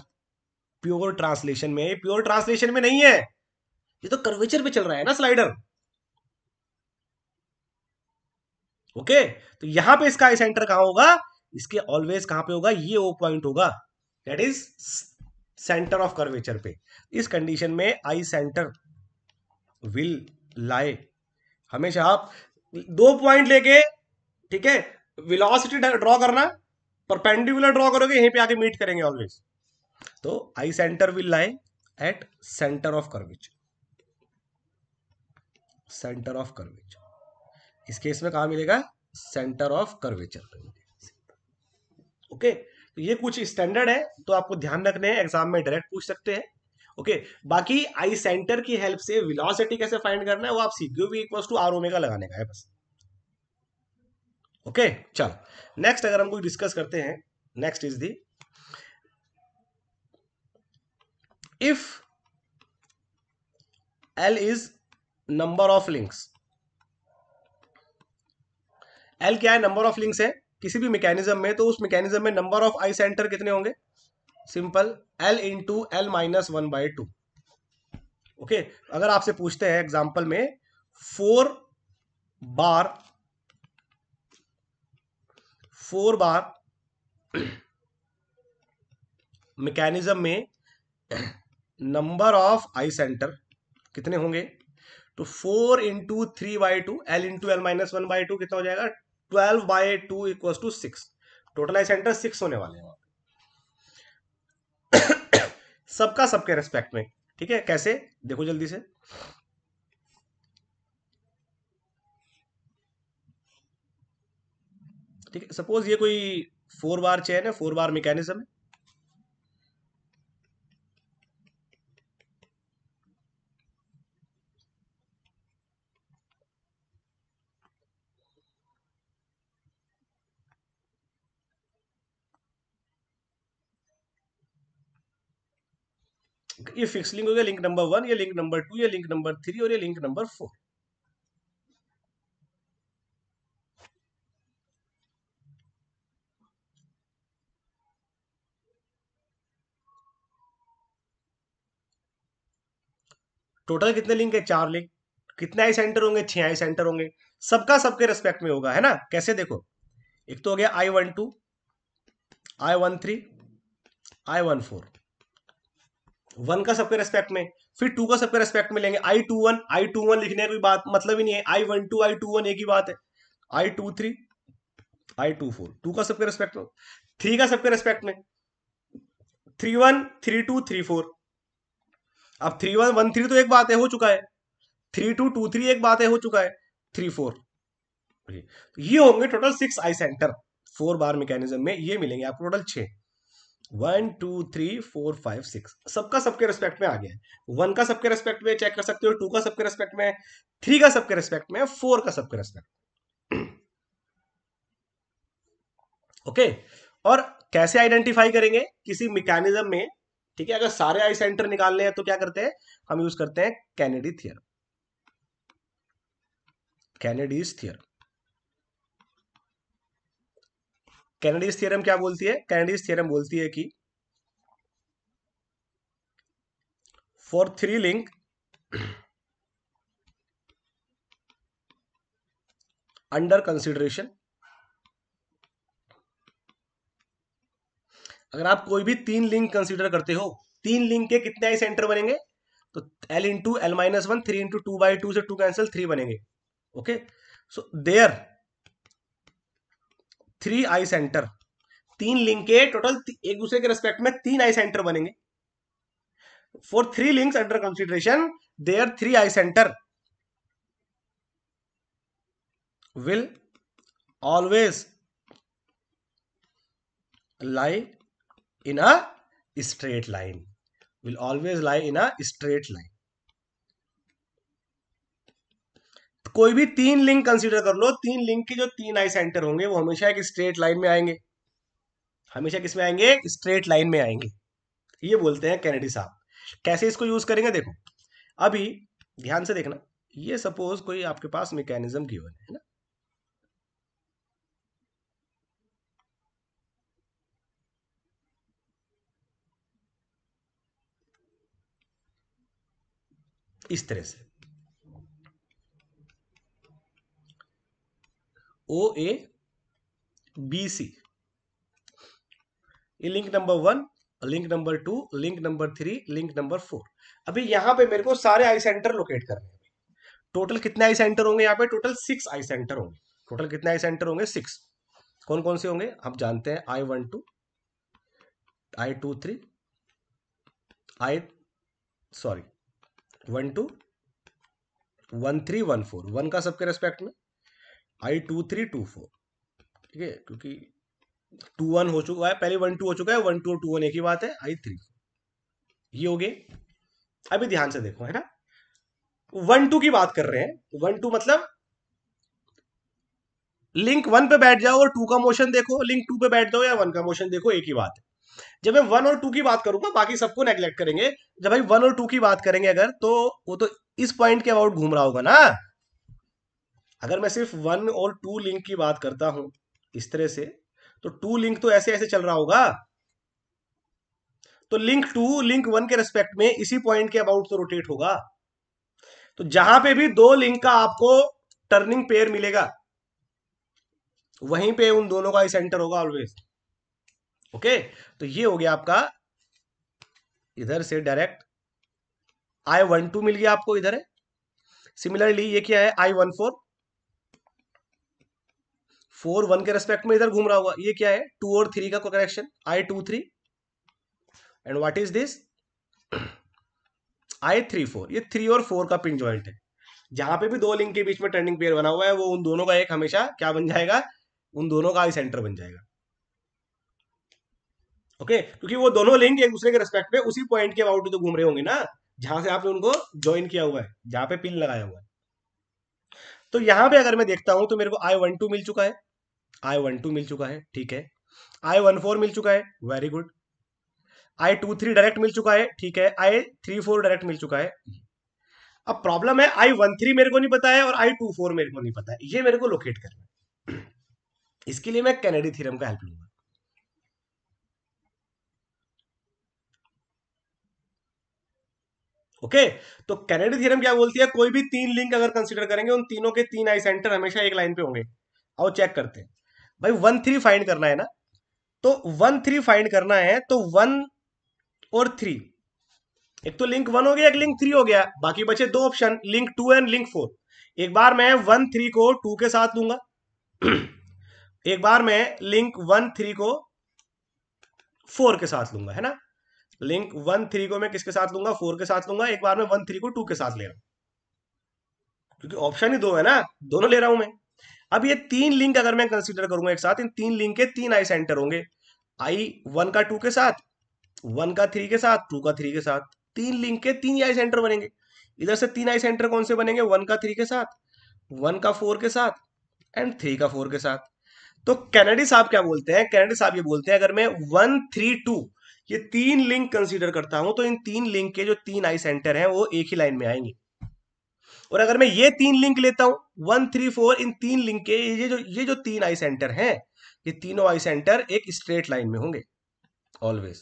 प्योर ट्रांसलेशन में, प्योर ट्रांसलेशन में नहीं है, ये तो कर्वेचर पे चल रहा है ना स्लाइडर। ओके, तो यहां पे इसका आई सेंटर कहां होगा, इसके ऑलवेज कहां पे होगा, ये ओ पॉइंट होगा, that is centre of curvature पे। इस कंडीशन में आई सेंटर विल लाई, हमेशा आप दो पॉइंट लेके, ठीक है, वेलोसिटी ड्रॉ करना, परपेंडिकुलर ड्रॉ करोगे, यहीं पे आके मीट करेंगे ऑलवेज। तो I centre will lie at centre of curvature, centre of curvature, इस केस में कहां मिलेगा, सेंटर ऑफ कर्वेचर। ओके, तो ये कुछ स्टैंडर्ड है, तो आपको ध्यान रखने हैं, एग्जाम में डायरेक्ट पूछ सकते हैं। ओके, बाकी आई सेंटर की हेल्प से वेलोसिटी कैसे फाइंड करना है वो आप सीखो, V equals to are omega लगाने का है बस। ओके, चलो नेक्स्ट अगर हम कोई डिस्कस करते हैं, next is the, if L is number of links, L क्या है, नंबर ऑफ लिंक्स है किसी भी मैकेनिज्म में, तो उस मैकेनिज्म में नंबर ऑफ आई सेंटर कितने होंगे, simple L into L minus 1/2। Okay, अगर आपसे पूछते हैं एग्जाम्पल में 4 बार, 4 बार मैकेनिज्म में नंबर ऑफ आई सेंटर कितने होंगे, तो 4 into 3/2, L into L minus 1/2 कितना हो जाएगा, 12/2 equal to 6। Total I centre 6 होने वाले हैं सबका सबके रेस्पेक्ट में। ठीक है, कैसे देखो जल्दी से, ठीक है, सपोज ये कोई 4 बार चेन है, 4 बार मैकेनिज्म है। ये फिक्स लिंक हो गया लिंक नंबर 1, ये लिंक नंबर 2, ये लिंक नंबर 3 और ये लिंक नंबर 4। टोटल कितने लिंक है? 4 लिंक। कितने आई सेंटर होंगे? 6 आई सेंटर होंगे। सबका सबके रेस्पेक्ट में होगा, है ना? कैसे देखो, एक तो हो गया I12, I13, I14, 1 का सबके रेस्पेक्ट में, फिर 2 का सबके रेस्पेक्ट में लेंगे I21, I21 लिखने का कोई बात मतलब ही नहीं है, I12, I21 एक ही बात है, I23, I24, 2 का सबके रेस्पेक्ट में, 3 का सबके रेस्पेक्ट में, 31, 32, 34। अब 3113 तो एक बात है, हो चुका है। 3223 एक बात है, हो चुका है। 34, तो ये होंगे टोटल 6 आई सेंटर 4 बार मैकेनिज्म में, ये मिलेंगे आपको टोटल 6। 1 2 3 4 5 6 सबका सबके रेस्पेक्ट में आ गया है। 1 का सबके रेस्पेक्ट में चेक कर सकते हो, 2 का सबके रेस्पेक्ट में, 3 का सबके रेस्पेक्ट में, 4 का सबके रेस्पेक्ट। ओके, और कैसे आइडेंटिफाई करेंगे किसी मैकेनिज्म में? ठीक है, अगर सारे आई सेंटर निकालने हैं तो क्या करते हैं? हम यूज करते हैं कैनेडी थ्योरम। कैनेडीज थ्योरम, कैनेडीज थ्योरम क्या बोलती है? कैनेडीज थ्योरम बोलती है कि फॉर 3 लिंक अंडर कंसिडरेशन, अगर आप कोई भी 3 लिंक कंसीडर करते हो, 3 लिंक के कितने आई सेंटर बनेंगे? तो L into L minus 1, 3 into 2/2 से 2 कैंसिल, 3 बनेंगे। Okay, so there 3 I centre, 3 link के टोटल एक दूसरे के रेस्पेक्ट में 3 आई सेंटर बनेंगे। For 3 links under consideration there 3 I centre will always lie in a straight line, will always lie in a straight line। कोई भी 3 लिंक कंसीडर कर लो, 3 लिंक के जो 3 आई सेंटर होंगे वो हमेशा एक स्ट्रेट लाइन में आएंगे। हमेशा किस में आएंगे? स्ट्रेट लाइन में आएंगे। ये बोलते हैं कैनेडी साहब। कैसे इसको यूज करेंगे देखो, अभी ध्यान से देखना, ये सपोज कोई आपके पास मैकेनिज्म गिवन है ना, इस तरह से OABC, ये link number 1, link number 2, link number 3, link number 4। अभी यहां पे मेरे को सारे आई सेंटर लोकेट करने हैं। टोटल कितने आई सेंटर होंगे यहाँ पे? टोटल 6 आई सेंटर होंगे। टोटल कितने आई सेंटर होंगे? 6। कौन कौन से होंगे हम जानते हैं, I12, I23, I सॉरी 12, 13, 14, 1 का सबके रेस्पेक्ट में, I23, 24। ठीक है, क्योंकि 21 हो चुका है, पहले 12 हो चुका है, 12 और 21 एक ही बात है, I3। ये हो गए। अभी ध्यान से देखो, है ना, 1 2 की बात कर रहे हैं। 1 2 मतलब लिंक 1 पे बैठ जाओ और 2 का मोशन देखो, लिंक 2 पे बैठ जाओ या 1 का मोशन देखो, एक ही बात है। जब मैं 1 और 2 की बात करूंगा, बाकी सबको नेग्लेक्ट करेंगे। जब भाई 1 और 2 की बात करेंगे अगर, तो वो तो इस पॉइंट के अबाउट घूम रहा होगा ना। अगर मैं सिर्फ 1 और 2 लिंक की बात करता हूं इस तरह से, तो 2 लिंक तो ऐसे ऐसे चल रहा होगा। तो लिंक 2 लिंक 1 के रेस्पेक्ट में इसी पॉइंट के अबाउट तो रोटेट होगा। तो जहां पे भी 2 लिंक का आपको टर्निंग पेयर मिलेगा, वहीं पे उन दोनों का सेंटर होगा ऑलवेज। ओके, तो ये हो गया आपका, इधर से डायरेक्ट I12 मिल गया आपको, इधर है। सिमिलरली ये क्या है? I14, 4 1 के रेस्पेक्ट में इधर घूम रहा होगा। ये क्या है? 2 और 3 का correction, I23। And what is this? I34। ये 3 और 4 का पिन जॉइंट है। जहां पे भी 2 लिंक के बीच में टर्निंग पेयर बना हुआ है, वो उन दोनों का एक हमेशा क्या बन जाएगा? उन दोनों का आई सेंटर बन जाएगा। ओके, क्योंकि वो दोनों लिंक एक दूसरे के रेस्पेक्ट में उसी पॉइंट के अबाउट तो घूम रहे होंगे ना, जहां से आपने उनको ज्वाइन किया हुआ है, जहां पे पिन लगाया हुआ है। तो यहां पे अगर मैं देखता हूं तो मेरे को I12 मिल चुका है, I12 मिल चुका है, ठीक है। I14 मिल चुका है, वेरी गुड। I23 डायरेक्ट मिल चुका है, ठीक है, I34 डायरेक्ट मिल चुका है। अब प्रॉब्लम है I13 मेरे को नहीं पता है और I24 मेरे को नहीं पता है, ये मेरे को लोकेट करना है। इसके लिए मैं कैनेडी थ्योरम का हेल्प लूंगा। ओके, तो कैनेडी थ्योरम क्या बोलती है, कोई भी तीन लिंक अगर कंसीडर करेंगे, उन तीनों के तीन आई सेंटर हमेशा एक लाइन पे होंगे। आओ चेक करते हैं। भाई 1 3 फाइंड करना है ना, तो 1 3 फाइंड करना है, तो 1 और 3, एक तो लिंक 1 हो गया, एक लिंक 3 हो गया, बाकी बचे दो ऑप्शन, लिंक 2 एंड लिंक 4। एक बार मैं 1 3 को 2 के साथ लूंगा, एक बार मैं लिंक 1 3 को 4 के साथ लूंगा, है ना। लिंक 1 3 को मैं किसके साथ लूंगा, 4 के साथ लूंगा, एक बार मैं 1 3 को 2 के साथ ले रहा हूं, क्योंकि ऑप्शन ही दो है ना, दोनों ले रहा हूं मैं। अब ये तीन लिंक अगर मैं कंसीडर करूंगा एक साथ, इन तीन लिंक के तीन आई सेंटर होंगे, I1 का 2 के साथ, 1 का 3 के साथ, 2 का 3 के साथ, तीन लिंक के तीन आई सेंटर बनेंगे। इधर से तीन आई सेंटर कौन से बनेंगे, 1 का 3 के साथ, 1 का 4 के साथ एंड 3 का 4 के साथ। तो कैनेडी साहब क्या बोलते हैं, कैनेडी साहब ये बोलते हैं, अगर मैं 1 3 2 ये तीन लिंक कंसीडर करता हूं, तो इन तीन लिंक के जो तीन आई सेंटर हैं वो एक ही लाइन में आएंगे। और अगर मैं ये तीन लिंक लेता हूं 1 3 4, इन तीन लिंक के ये जो तीन आई सेंटर हैं, ये तीनों आई सेंटर एक स्ट्रेट लाइन में होंगे, ऑलवेज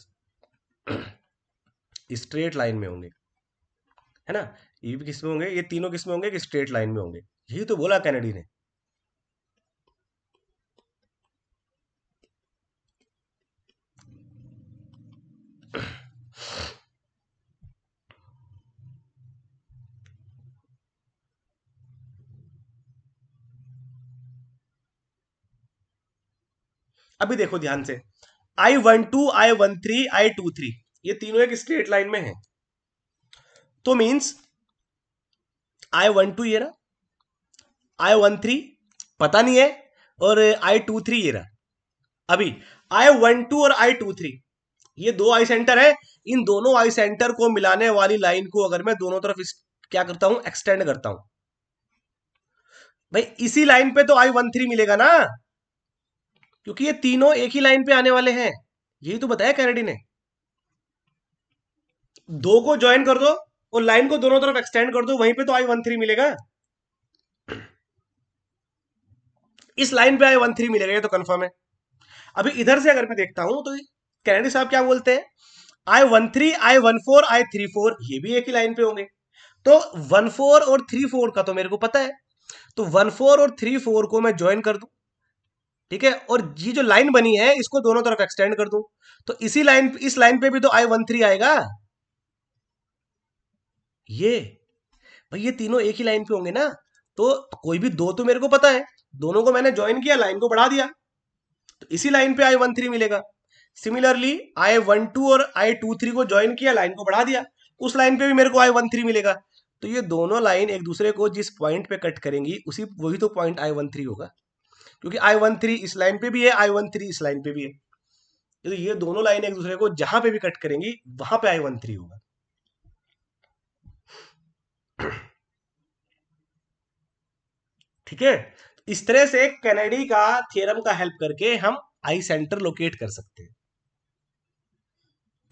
स्ट्रेट लाइन में होंगे, है ना। ये भी किस में होंगे, ये तीनों किस में होंगे, कि स्ट्रेट लाइन में होंगे। यही तो बोला कैनेडी ने। अभी देखो ध्यान से, I12 I13 I23 ये तीनों एक स्ट्रेट लाइन में है, तो मींस I12 ये रहा, I13 पता नहीं है, और I23 ये रहा। अभी I12 और I23 ये दो आई सेंटर है, इन दोनों आई सेंटर को मिलाने वाली लाइन को अगर मैं दोनों तरफ क्या करता हूं, एक्सटेंड करता हूं, भाई इसी लाइन पे तो I13 मिलेगा ना, क्योंकि ये तीनों एक ही लाइन पे आने वाले हैं। यही तो बताया कैनेडी ने, दो को ज्वाइन कर दो और लाइन को दोनों तरफ एक्सटेंड कर दो, वहीं पे तो I13 मिलेगा। इस लाइन पे I13 मिलेगा, ये तो कंफर्म है। अभी इधर से अगर मैं देखता हूं, तो कैनेडी साहब क्या बोलते हैं, I13 I14 I34 ये भी एक ही लाइन पे होंगे। तो 14 और 34 का तो मेरे को पता है, तो 14 और 34 को मैं ज्वाइन कर दूं, ठीक है, और ये जो लाइन बनी है इसको दोनों तरफ एक्सटेंड कर दूं, तो इस लाइन पे भी तो I13 आएगा। ये भाई ये तीनों एक ही लाइन पे होंगे ना, तो कोई भी दो तो मेरे को पता है, दोनों को मैंने ज्वाइन किया, लाइन को बढ़ा दिया, तो इसी लाइन पे I13 मिलेगा। सिमिलरली I12 और I23 को ज्वाइन किया, लाइन को बढ़ा दिया, उस लाइन पे भी मेरे को I13 मिलेगा। तो ये दोनों लाइन एक दूसरे को जिस पॉइंट पे कट करेंगी, उसी वही तो पॉइंट I13 होगा, क्योंकि I13 इस लाइन पे भी है, I13 इस लाइन पे भी है, तो ये दोनों लाइन एक दूसरे को जहां पे भी कट करेंगी वहां पे I13 होगा। ठीक है, इस तरह से कैनेडी का थ्योरम का हेल्प करके हम आई सेंटर लोकेट कर सकते हैं।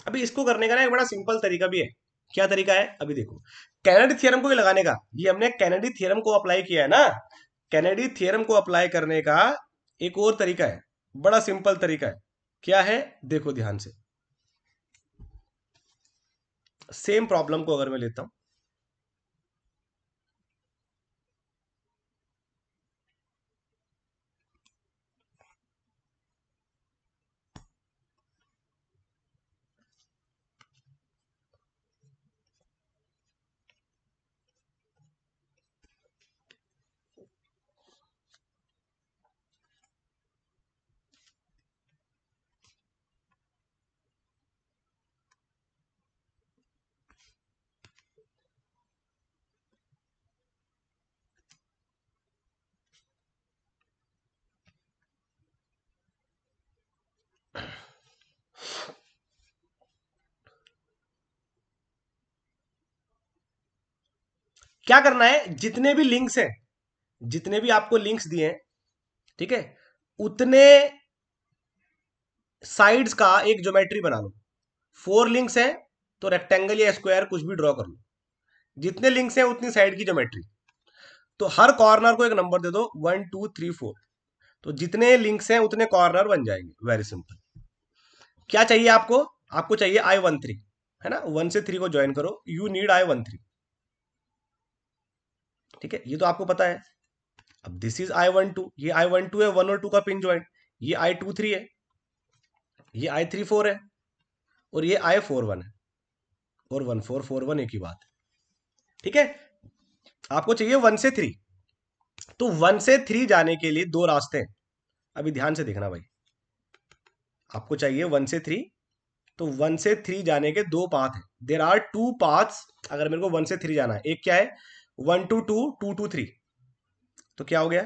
अभी इसको करने का ना एक बड़ा सिंपल तरीका भी है। क्या तरीका है, अभी देखो, कैनेडी थ्योरम को लगाने का, ये हमने कैनेडी थ्योरम को अप्लाई किया है ना, कैनेडी थ्योरम को अप्लाई करने का एक और तरीका है, बड़ा सिंपल तरीका है। क्या है, देखो ध्यान से, सेम प्रॉब्लम को अगर मैं लेता हूं, क्या करना है, जितने भी लिंक्स हैं, जितने भी आपको लिंक्स दिए हैं, ठीक है, उतने साइड्स का एक ज्योमेट्री बना लो। 4 लिंक्स हैं तो रेक्टेंगल या स्क्वायर कुछ भी ड्रॉ कर लो, जितने लिंक्स हैं उतनी साइड की ज्योमेट्री। तो हर कॉर्नर को एक नंबर दे दो 1 2 3 4, तो जितने लिंक्स हैं उतने कॉर्नर बन जाएंगे। Very simple. क्या चाहिए आपको? आपको चाहिए I13, है ना, 1 से 3 को ज्वाइन करो, यू नीड I13। ठीक है, ये तो आपको पता है। अब दिस इज I12, ये I12 है 1 और 2 का पिन ज्वाइंट, ये I23 है, ये I34 है, और ये I41 है, और 1441 एक ही बात है। ठीक है, आपको चाहिए 1 से 3, तो 1 से 3 जाने के लिए दो रास्ते हैं। अभी ध्यान से देखना भाई, आपको चाहिए 1 से 3, तो 1 से 3 जाने के दो पाथ हैं। There are two paths. अगर मेरे को 1 से 3 जाना है, एक क्या है 1 to 2 2 to 3, तो क्या हो गया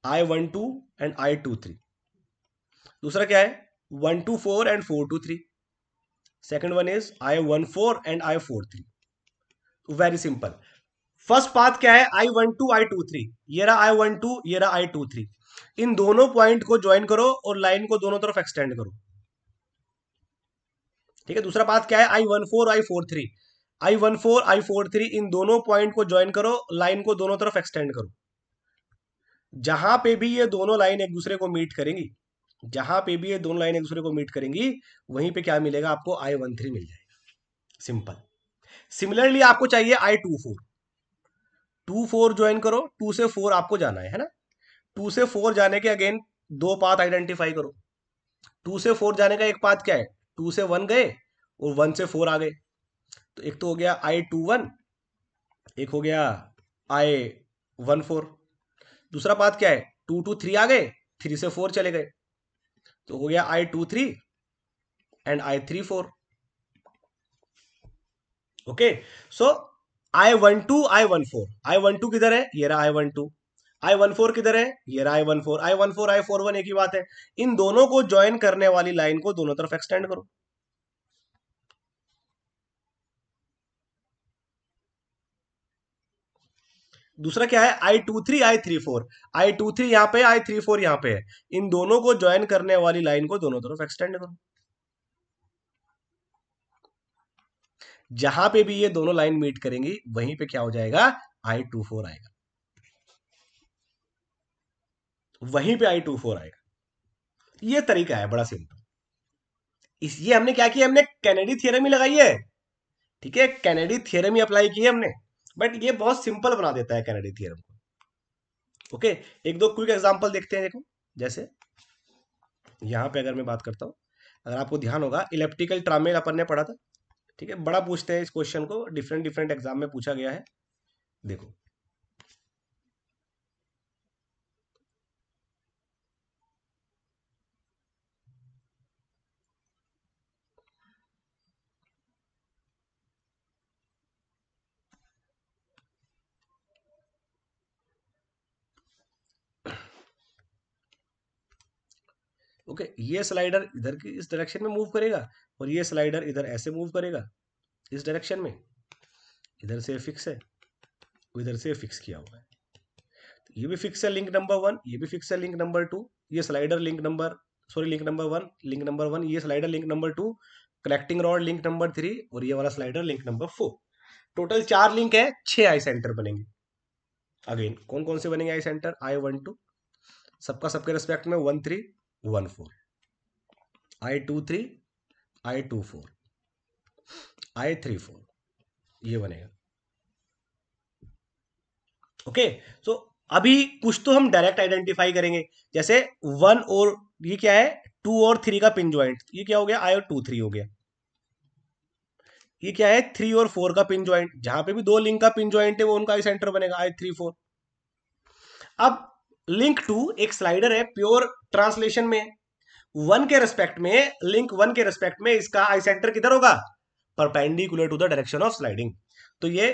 I12 एंड I23। दूसरा क्या है 1 to 4 and 4 to 3। Second one is I14 and I43। Very simple. First path क्या है I12 I23, ये रहा I12, ये रहा I23। इन दोनों पॉइंट को ज्वाइन करो और लाइन को दोनों तरफ एक्सटेंड करो। ठीक है, दूसरा पाथ क्या है I14 I43, I14 I43, इन दोनों पॉइंट को ज्वाइन करो, लाइन को दोनों तरफ एक्सटेंड करो। जहां पे भी ये दोनों लाइन एक दूसरे को मीट करेंगी, जहां पे भी ये दोनों लाइन एक दूसरे को मीट करेंगी, वहीं पे क्या मिलेगा आपको I13 मिल जाएगा। सिंपल। सिमिलरली आपको चाहिए I24, 2 4 ज्वाइन करो, 2 से 4 आपको जाना है ना। 2 से 4 जाने के अगेन दो पाथ आइडेंटिफाई करो। 2 से 4 जाने का एक पाथ क्या है, 2 से 1 गए और 1 से 4 आ गए, तो एक तो हो गया I21, एक हो गया I14। दूसरा पाथ क्या है 2 to 3 आ गए, 3 से 4 चले गए, तो हो गया I23 and I34। Okay, so I12 I14, I12 किधर है, ये रहा I12, I14 किधर है, ये रहा I14, I14 I41 एक ही बात है। इन दोनों को ज्वाइन करने वाली लाइन को दोनों तरफ एक्सटेंड करो। दूसरा क्या है I23 I34, I23 यहां पे I34 यहां पे है, इन दोनों को ज्वाइन करने वाली लाइन को दोनों तरफ एक्सटेंड करो। जहां पे भी ये दोनों लाइन मीट करेंगी वहीं पे क्या हो जाएगा I24 आएगा, वहीं पे I24 आएगा। ये तरीका है बड़ा सिंपल। इस ये हमने क्या किया, हमने कैनेडी थियरम ही लगाई है। ठीक है, कैनेडी थियरम ही अप्लाई की है हमने, बट ये बहुत सिंपल बना देता है कैनेडी थियरम को। ओके, एक दो क्विक एग्जांपल देखते हैं। देखो, जैसे यहां पे अगर मैं बात करता हूं, अगर आपको ध्यान होगा इलेप्टिकल ट्रामेल अपन ने पढ़ा था। ठीक है, बड़ा पूछते हैं इस क्वेश्चन को, डिफरेंट डिफरेंट एग्जाम में पूछा गया है। देखो, ओके, ये स्लाइडर इधर की इस डायरेक्शन में मूव करेगा, और ये स्लाइडर इधर ऐसे मूव करेगा इस डायरेक्शन में। इधर से फिक्स है, इधर से फिक्स किया हुआ है, तो ये भी फिक्स है लिंक नंबर 1, ये भी फिक्स है लिंक नंबर 2, ये slider link number, sorry link number 1, link number 1, ये slider link number 2, connecting rod link number 3, और ये वाला slider link number 4। Total 4 link है, 6 आई सेंटर बनेंगे। अगेन कौन कौन से बनेंगे आई सेंटर, I12 सबका सबके रेस्पेक्ट में 13 14, I23 I24 I34, ये बनेगा। ओके, सो अभी कुछ तो हम डायरेक्ट आइडेंटिफाई करेंगे, जैसे 1 और ये क्या है 2 और 3 का पिन ज्वाइंट, ये क्या हो गया I23 हो गया। ये क्या है 3 और 4 का पिन ज्वाइंट, जहां पे भी दो लिंक का पिन ज्वाइंट है वो उनका आई सेंटर बनेगा I34। अब लिंक 2 एक स्लाइडर है, प्योर ट्रांसलेशन में 1 के रेस्पेक्ट में, लिंक 1 के रेस्पेक्ट में इसका आई सेंटर किधर होगा, perpendicular to the direction of sliding. तो ये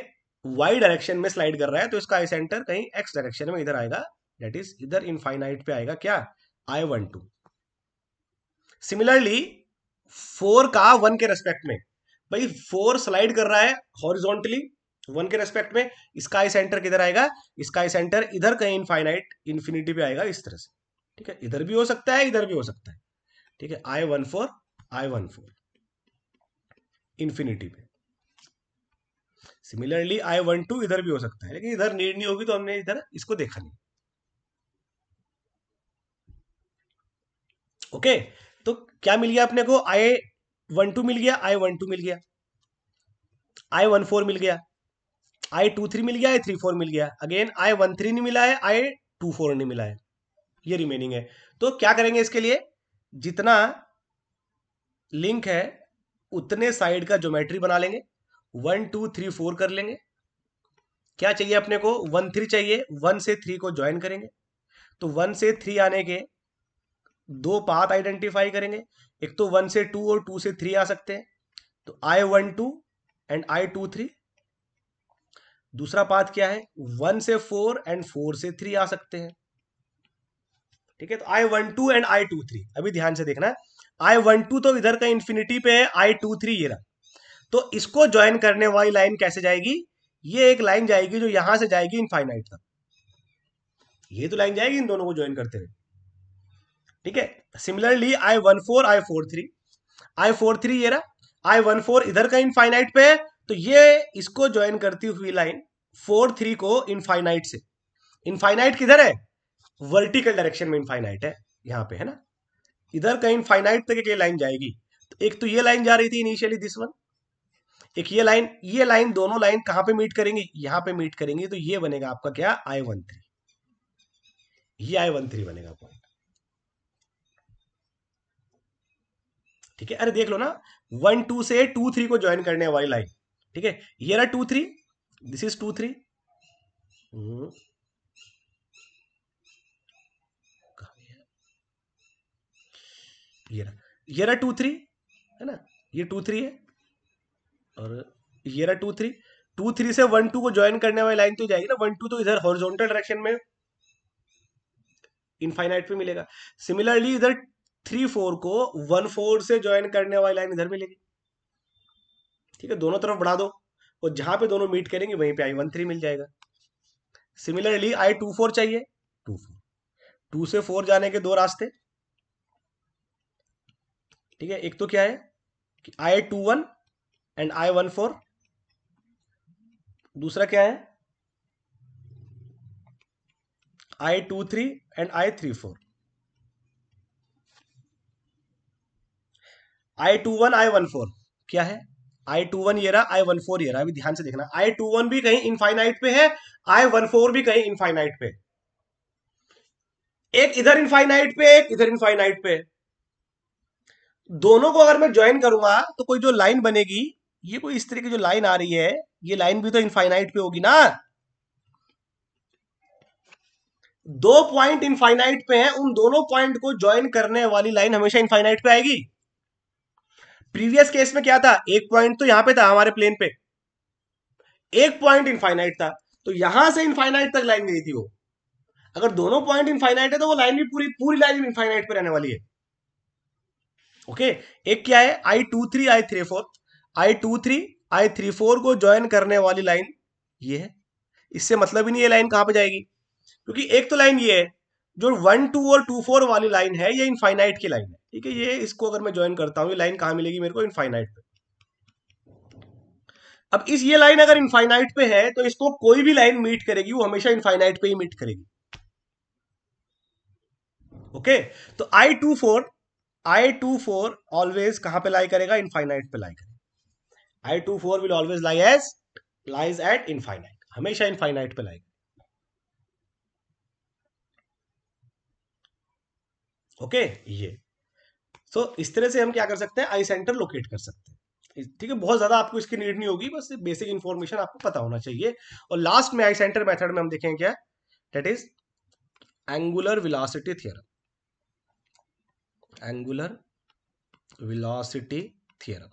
वाई डायरेक्शन में स्लाइड कर रहा है, तो इसका आई सेंटर कहीं एक्स डायरेक्शन में इधर आएगा, दैट इज इधर इनफाइनाइट पे आएगा क्या I12। सिमिलरली 4 का 1 के रेस्पेक्ट में, भाई 4 स्लाइड कर रहा है हॉरिजॉन्टली 1 के रेस्पेक्ट में, इसका आई सेंटर किधर आएगा, इसका आई सेंटर इधर कहीं इनफाइनाइट इन्फिनिटी पे आएगा इस तरह से। ठीक है, इधर भी हो सकता है इधर भी हो सकता है। ठीक है, I14 I14। इन्फिनिटी पे। सिमिलरली I12 इधर भी हो सकता है, लेकिन इधर नीड नहीं होगी तो हमने इधर इसको देखा नहीं। ओके, तो क्या मिल गया अपने को? I12 मिल गया, I12 मिल गया, I14 मिल गया, I23 मिल गया, I34 मिल गया, अगेन I13 नहीं मिला है, I24 नहीं मिला है, ये रिमेनिंग है। तो क्या करेंगे इसके लिए? जितना लिंक है उतने साइड का ज्योमेट्री बना लेंगे, 1 2 3 4 कर लेंगे। क्या चाहिए अपने को? 1 3 चाहिए, 1 से 3 को ज्वाइन करेंगे, तो 1 से 3 आने के दो पाथ आइडेंटिफाई करेंगे। एक तो 1 से 2 और 2 से 3 आ सकते हैं, तो I12 एंड I23। दूसरा पाथ क्या है? 1 से 4 एंड 4 से 3 आ सकते हैं। ठीक है, तो I12 एंड I23 अभी ध्यान से देखना। I12 तो इधर का इंफिनिटी पे है, I23 ये रहा। तो इसको ज्वाइन करने वाली लाइन कैसे जाएगी? ये एक लाइन जाएगी जो यहां से जाएगी इनफाइनाइट तक, ये तो लाइन जाएगी इन दोनों को ज्वाइन करते हुए। ठीक है, सिमिलरली I14 I43, I43 ये रहा, I14 इधर का इनफाइनाइट पे है, तो ये इसको ज्वाइन करती हुई लाइन 4 3 को इनफाइनाइट से, इनफाइनाइट किधर है? वर्टिकल डायरेक्शन में इनफाइनाइट है, यहां पे है ना, इधर का इनफाइनाइट तक ये लाइन जाएगी। तो एक तो ये लाइन जा रही थी इनिशियली, दिस वन, एक ये लाइन दोनों लाइन कहां पे मीट करेंगी? यहां पे मीट करेंगी, तो ये बनेगा आपका क्या? I13, ये I13 बनेगा पॉइंट। ठीक है, अरे देख लो ना, 1 2 से 2 3 को ज्वाइन करने वाली लाइन। ठीक है, ये रहा 2 3, दिस इज 2 3, ये रहा 2 3 है ना, ये 2 3 है, और ये रहा 2 3, 2 3 से 1 2 को ज्वाइन करने वाली लाइन तो जाएगी ना, 1 2 तो इधर हॉरिजॉन्टल डायरेक्शन में इनफाइनाइट पे मिलेगा। सिमिलरली इधर 3 4 को 1 4 से ज्वाइन करने वाली लाइन इधर मिलेगी। ठीक है, दोनों तरफ बढ़ा दो, और जहां पे दोनों मीट करेंगे वहीं पे I13 मिल जाएगा। सिमिलरली I24 चाहिए, 2 4, 2 से 4 जाने के दो रास्ते। ठीक है, एक तो क्या है कि I21 एंड I14, दूसरा क्या है? I23 and I34, I21 I14 क्या है? I21 ये रहा, I14 ये रहा, अभी ध्यान से देखना, I21 भी कहीं इनफाइनाइट पे है, I14 भी कहीं इनफाइनाइट पे, एक इधर इनफाइनाइट पे, एक इधर इनफाइनाइट पे। दोनों को अगर मैं ज्वाइन करूंगा तो कोई जो लाइन बनेगी, ये कोई इस तरह की जो लाइन आ रही है, ये लाइन भी तो इनफाइनाइट पे होगी ना। दो पॉइंट इनफाइनाइट पे हैं, उन दोनों पॉइंट को ज्वाइन करने वाली लाइन हमेशा इनफाइनाइट पे आएगी। प्रीवियस केस में क्या था? एक पॉइंट तो यहां पे था हमारे प्लेन पे, एक पॉइंट इनफाइनाइट था, तो यहां से इनफाइनाइट तक लाइन गई थी वो। अगर दोनों पॉइंट इनफाइनाइट है तो वो लाइन भी पूरी पूरी लाइन इनफाइनाइट पे रहने वाली है। ओके, एक क्या है? I23 I34, I23 I34 को ज्वाइन करने वाली लाइन ये है। इससे मतलब ही नहीं ये लाइन कहां पे जाएगी, क्योंकि एक तो लाइन ये है जो 1 2 और 2 4 वाली लाइन है, ये इनफाइनाइट की लाइन है। ठीक है, ये इसको अगर मैं ज्वाइन करता हूं, ये लाइन कहां मिलेगी मेरे को? इनफाइनाइट पे। अब ये लाइन अगर इनफाइनाइट पे है तो इसको कोई भी लाइन मीट करेगी, वो हमेशा इनफाइनाइट पे ही मीट करेगी। ओके, तो I24 ऑलवेज कहां पे लाई करेगा? इनफाइनाइट पे लाई करेगा। I24 will always lies at infinite, हमेशा इनफाइनाइट पे लाई। ओके, ये तो इस तरह से हम क्या कर सकते हैं? आई सेंटर लोकेट कर सकते हैं। ठीक है, बहुत ज्यादा आपको इसकी नीड नहीं होगी, बस बेसिक इंफॉर्मेशन आपको पता होना चाहिए। और लास्ट में आई सेंटर मेथड में हम देखेंगे क्या, that is angular velocity theorem. Angular velocity theorem,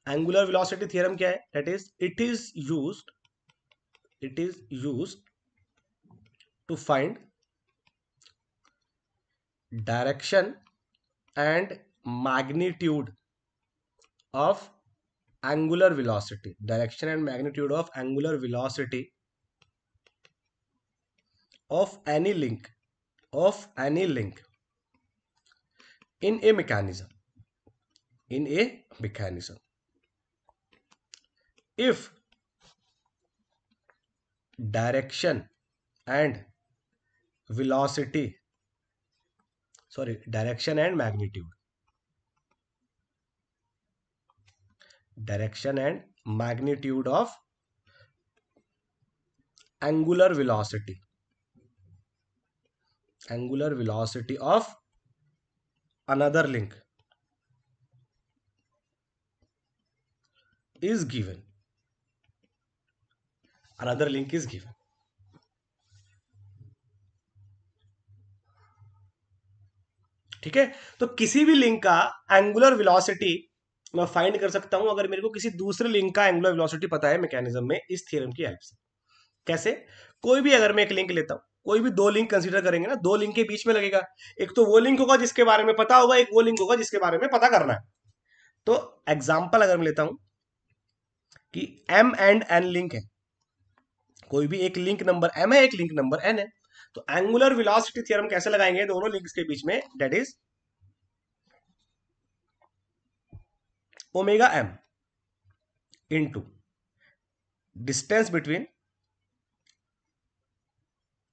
angular velocity theorem क्या है? That is it is used to find direction and magnitude of angular velocity, direction and magnitude of angular velocity of any link in a mechanism, in a mechanism, if direction and velocity, sorry, direction and magnitude, direction and magnitude of angular velocity, angular velocity of another link is given, another link is given. ठीक है, तो किसी भी लिंक का एंगुलर वेलोसिटी मैं फाइंड कर सकता हूं अगर मेरे को किसी दूसरे लिंक का एंगुलर वेलोसिटी पता है मैकेनिज्म में, इस थ्योरम की हेल्प से। कैसे? कोई भी अगर मैं एक लिंक लेता हूं, कोई भी दो लिंक कंसीडर करेंगे ना, दो लिंक के बीच में लगेगा, एक तो वो लिंक होगा जिसके बारे में पता होगा, एक वो लिंक होगा जिसके बारे में पता करना है। तो एग्जाम्पल अगर मैं लेता हूं कि m एंड n लिंक है, कोई भी एक लिंक नंबर m है, एक लिंक नंबर n है, तो एंगुलर वेलोसिटी थ्योरम कैसे लगाएंगे दोनों लिंक्स के बीच में, that is omega m into distance between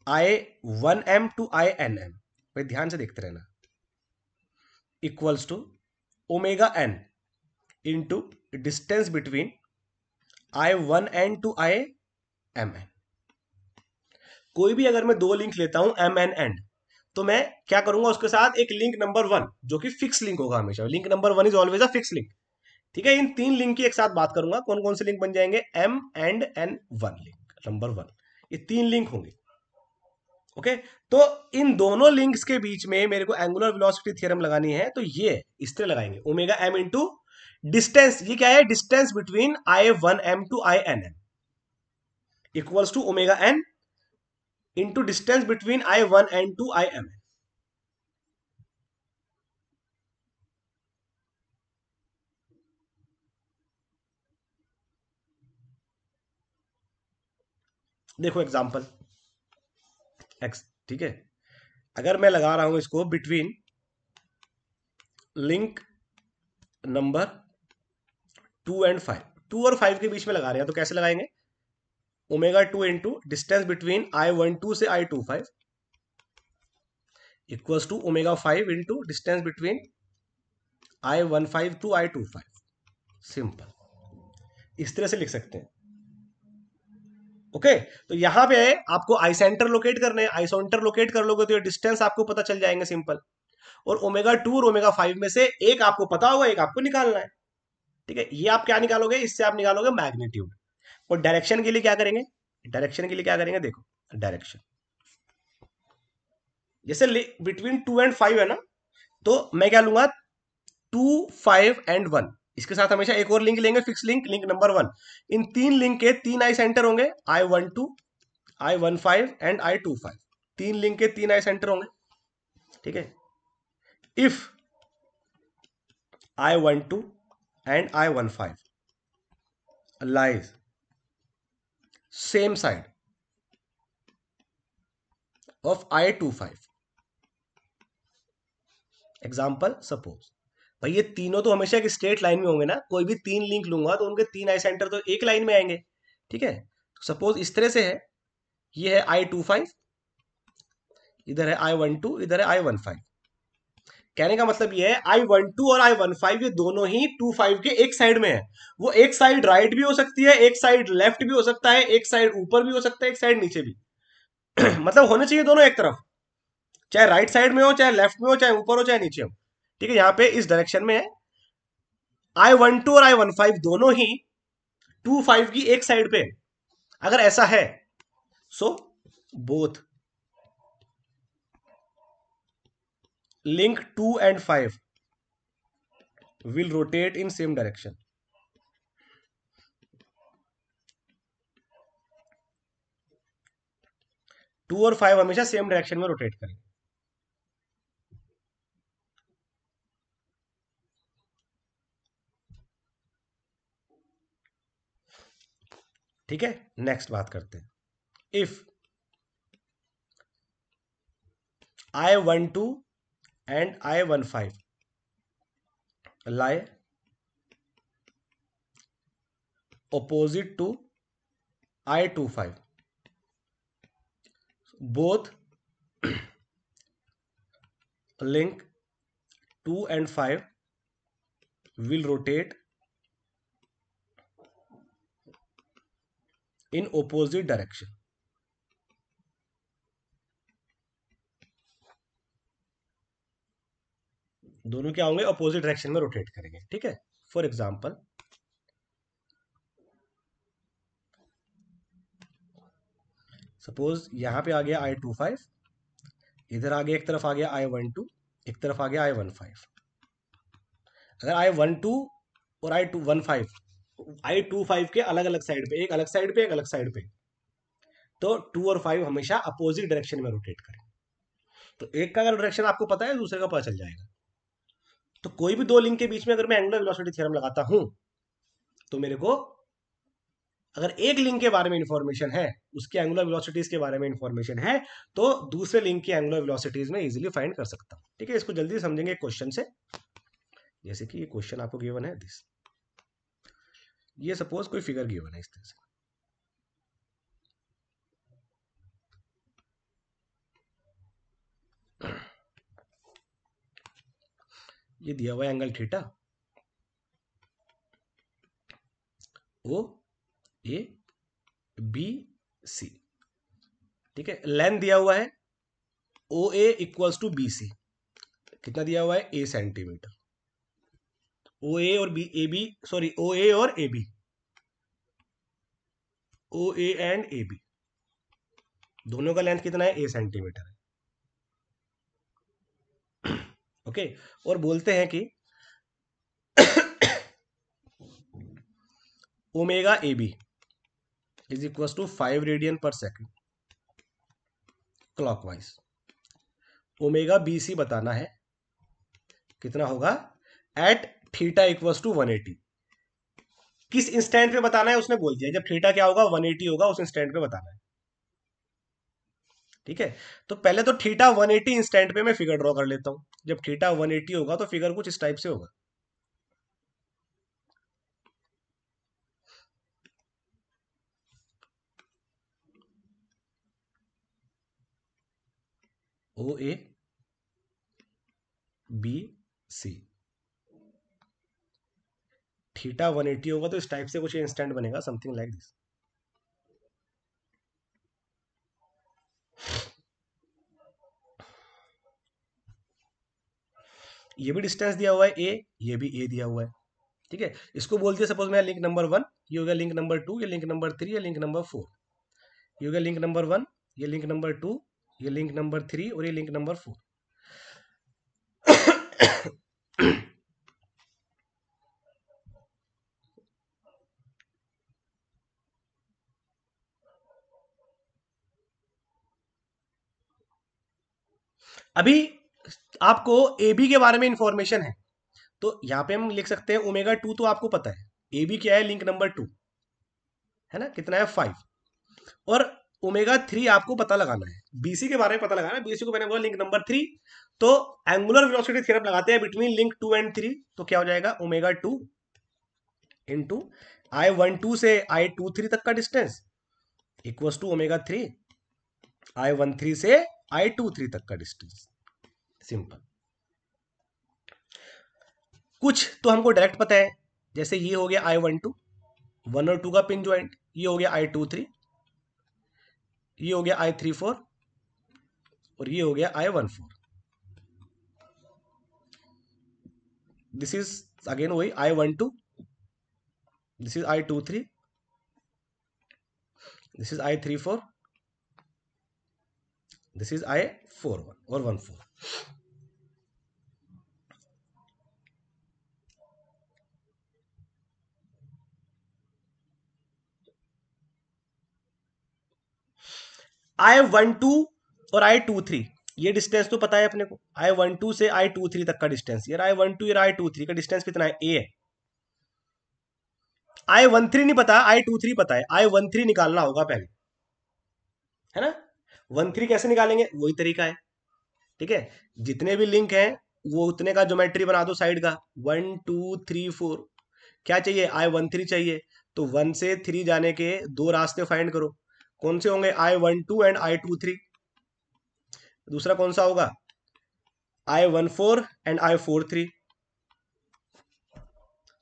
I1m to INM, भाई ध्यान से देखते रहना, equals to omega n into distance between I1n to IMN। कोई भी अगर मैं दो लिंक लेता हूं m n n, तो मैं क्या करूंगा, उसके साथ एक लिंक नंबर वन जो कि फिक्स लिंक होगा हमेशा, link number one is always a fix link. ठीक है, इन तीन लिंक की एक साथ बात करूंगा, कौन कौन से लिंक बन जाएंगे, m and n one link number one, ये तीन लिंक होंगे। ओके, तो इन दोनों लिंक्स के बीच में मेरे को एंगुलर वेलोसिटी थ्योरम लगानी है, तो ये इस तरह लगाएंगे, ओमेगा m इंटू डिस्टेंस, ये क्या है, distance between I1m to INM equals to omega n into distance between I1n to IMN। देखो एग्जांपल एक्स, ठीक है, अगर मैं लगा रहा हूं इसको बिटवीन लिंक नंबर 2 एंड 5, 2 और 5 के बीच में लगा रहे हैं, तो कैसे लगाएंगे, omega 2 into distance between I12 से I25 equals to omega 5 into distance between I15 to I25। Simple, इस तरह से लिख सकते हैं। ओके, तो यहां पे आपको आई सेंटर लोकेट करने हैं, आई सेंटर लोकेट कर लोगे तो ये डिस्टेंस आपको पता चल जाएंगे सिंपल, और ओमेगा 2 और ओमेगा 5 में से एक आपको पता होगा, एक आपको निकालना है। ठीक है, ये आप क्या निकालोगे, इससे आप निकालोगे मैग्नीट्यूड। और डायरेक्शन के लिए क्या करेंगे, डायरेक्शन के लिए क्या करेंगे, देखो डायरेक्शन जैसे बिटवीन 2 एंड 5 है ना, तो मैं क्या लूंगा, 2 5 एंड 1, इसके साथ हमेशा एक और लिंक लेंगे, फिक्स लिंक, लिंक नंबर 1। इन तीन लिंक के तीन आई सेंटर होंगे, I12 I15 एंड I25, तीन लिंक के तीन आई सेंटर होंगे। ठीक है, if I12 and I15 lies same side of I25, example suppose, भाई ये तीनों तो हमेशा एक स्ट्रेट लाइन में होंगे ना, कोई भी तीन लिंक लूंगा तो उनके तीन आई सेंटर तो एक लाइन में आएंगे। ठीक है, तो सपोज इस तरह से है, ये है I25, इधर है I12, इधर है I15। कहने का मतलब ये है I12 और I15 ये दोनों ही 25 के एक साइड में है, वो एक साइड राइट भी हो सकती है, एक साइड लेफ्ट भी हो सकता है, एक साइड ऊपर भी हो सकता है, एक साइड नीचे भी मतलब होने चाहिए दोनों एक तरफ, चाहे राइट साइड में हो, चाहे लेफ्ट में हो, चाहे ऊपर हो, चाहे नीचे हो। ठीक है, यहाँ पे इस डायरेक्शन में है, I12 और I15 दोनों ही 25 की एक साइड पे, अगर ऐसा है so both link 2 and 5 will rotate in same direction। 2 और 5 हमेशा सेम डायरेक्शन में रोटेट करेंगे। ठीक है, नेक्स्ट बात करते हैं, if I12 and I15 lie opposite to I25, both link 2 and 5 will rotate in opposite direction. दोनों क्या होंगे, अपोजिट डायरेक्शन में रोटेट करेंगे, ठीक है। फॉर एग्जांपल सपोज यहां पे आ गया I25, इधर आ गया, एक तरफ आ गया I12, एक तरफ आ गया I15। अगर I12 और I25 के अलग अलग साइड पे, एक अलग साइड पे, एक अलग साइड पे, तो 2 और 5 हमेशा अपोजिट डायरेक्शन में रोटेट करें। तो एक का अगर डायरेक्शन आपको पता है, दूसरे का पता चल जाएगा। तो कोई भी दो लिंक के बीच में अगर मैं एंगुलर वेलोसिटी थ्योरम लगाता हूं, तो मेरे को अगर एक लिंक के बारे में इंफॉर्मेशन है, उसके एंगुलर वेलोसिटीज के बारे में इंफॉर्मेशन है, तो दूसरे लिंक की एंगुलर वेलोसिटीज में इजीली फाइंड कर सकता हूं, ठीक है। इसको जल्दी समझेंगे क्वेश्चन से। जैसे कि ये क्वेश्चन आपको गिवन है दिस, ये सपोज कोई फिगर गिवन है इस तरह से, ये दिया हुआ angle theta, O A B C, ठीक है। लेंथ दिया हुआ है O A equals to B C, कितना दिया हुआ है, ए सेंटीमीटर। ओ ए और B, A B, sorry, O A और A B, O A and A B, दोनों का लेंथ कितना है, ए सेंटीमीटर है, ओके। और बोलते हैं कि omega A B is equal to 5 radian per second clockwise. Omega B C बताना है कितना होगा एट थीटा इक्वल टू 180। किस इंस्टेंट पे बताना है उसने बोल दिया, जब थीटा क्या होगा 180 होगा, उस इंस्टेंट पे बताना है, ठीक है। तो पहले तो थीटा 180 इंस्टेंट पे मैं फिगर ड्रॉ कर लेता हूं। जब थीटा 180 होगा तो फिगर कुछ इस टाइप से होगा, ओ ए बी सी, थीटा 180 होगा तो इस टाइप से कुछ इंस्टेंट बनेगा, समथिंग लाइक दिस। ये भी डिस्टेंस दिया हुआ है ए, ये भी ए दिया हुआ है, ठीक है। इसको बोलते हैं सपोज मैं लिंक नंबर 1, ये हो गया लिंक नंबर 2, ये लिंक नंबर 3, ये लिंक नंबर 4, ये हो गया लिंक नंबर 1, ये लिंक नंबर 2, ये लिंक नंबर 3 और ये लिंक नंबर 4। अभी आपको ए बी के बारे में इंफॉर्मेशन है, तो यहां पे हम लिख सकते हैं ओमेगा 2 तो आपको पता है, ए बी क्या है, लिंक नंबर 2 है ना, कितना है 5, और ओमेगा 3 आपको पता लगाना है, बीसी के बारे में पता लगाना है। बीसी को मैंने बोला लिंक नंबर 3, तो एंगुलर वेलोसिटी थ्योरम लगाते हैं बिटवीन लिंक 2 एंड 3, तो क्या हो जाएगा ओमेगा 2 इंटू I12 से I23 तक का distance equal to omega 3 I13 से I23 तक का डिस्टेंस। सिंपल। कुछ तो हमको डायरेक्ट पता है, जैसे ये हो गया I12, 1 और 2 का पिन ज्वाइंट, ये हो गया I23, ये हो गया I34 और ये हो गया I14। दिस इज अगेन वही I12, this is I23, this is I34, this is I41 और 14। I12 और I23 ये डिस्टेंस तो पता है अपने को, I12 से I23 तक का डिस्टेंस, यार I12 और I23 का डिस्टेंस कितना है, ए है। I13 नहीं पता, I23 पता है, I13 निकालना होगा पहले, है ना। 13 कैसे निकालेंगे, वही तरीका है, ठीक है। जितने भी लिंक हैं वो उतने का ज्योमेट्री बना दो साइड का, 1 2 3 4। क्या चाहिए, I13 चाहिए। तो 1 से 3 जाने के दो रास्ते फाइंड करो, कौन से होंगे, I12 एंड I23। दूसरा कौन सा होगा, I14 एंड I43।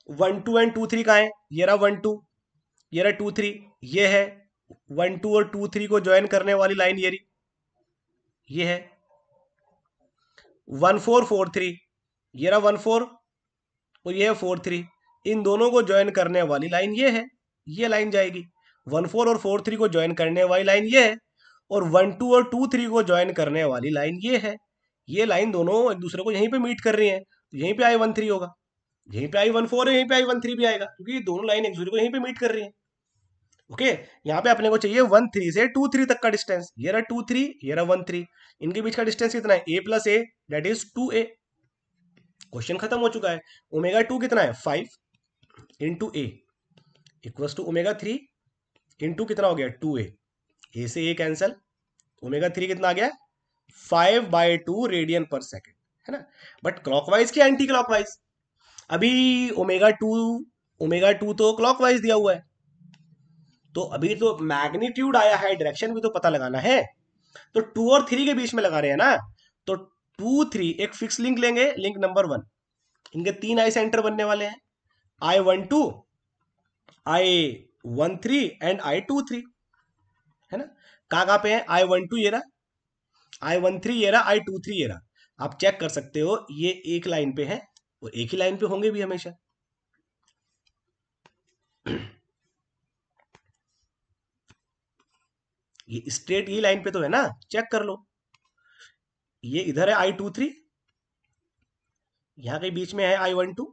1 2 एंड 2 3 कहाँ है, ये रहा 1 2, ये रहा 2 3, ये है 1 2 और 2 3 को ज्वाइन करने वाली लाइन, ये रही, ये है 1 4 4 3, ये रहा 1 4 और ये है 4 3। इन दोनों को ज्वाइन करने वाली लाइन ये है, ये लाइन जाएगी। 1 4 और 4 3 को ज्वाइन करने वाली लाइन ये है, और 1 2 और 2 3 को ज्वाइन करने वाली लाइन ये है। ये लाइन दोनों एक दूसरे को यहीं पे मीट कर रही है, तो यहीं पे I13 होगा, यहीं पे I14 है, यहीं पे I13 भी आएगा, क्योंकि ये दोनों लाइन एक दूसरे को यहीं पे मीट कर रही है। ओके, यहाँ पे अपने को चाहिए 1 3 से 2 3 तक का डिस्टेंस, ये रहा 2 3, ये रहा 1 3। इनके बीच का डिस्टेंस कितना है, a plus A, that is 2a। Question खत्म हो चुका है। ओमेगा 2 कितना है, 5 into A equals to omega 3 into कितना हो गया, 2a। ए से ए कैंसल, ओमेगा 3 कितना आ गया, 5/2 रेडियन पर सेकेंड, है ना। बट क्लॉकवाइज की एंटी क्लॉकवाइज, अभी ओमेगा टू तो क्लॉकवाइज दिया हुआ है, तो अभी तो मैग्नीट्यूड आया है, डायरेक्शन भी तो पता लगाना है। तो 2 और 3 के बीच में लगा रहे हैं ना, तो 2 3 एक फिक्स लिंक लेंगे, लिंक नंबर 1। इनके 3 आई सेंटर बनने वाले हैं, I12, I13 एंड I23, है ना। कहाँ पे है, I12 ये रहा, I13 ये रहा, I23 ये रहा। आप चेक कर सकते हो, ये एक लाइन पे है, वो एक ही लाइन पे होंगे भी हमेशा। ये स्ट्रेट ये लाइन पे तो है ना, चेक कर लो। ये इधर है I23, यहां के बीच में है I12,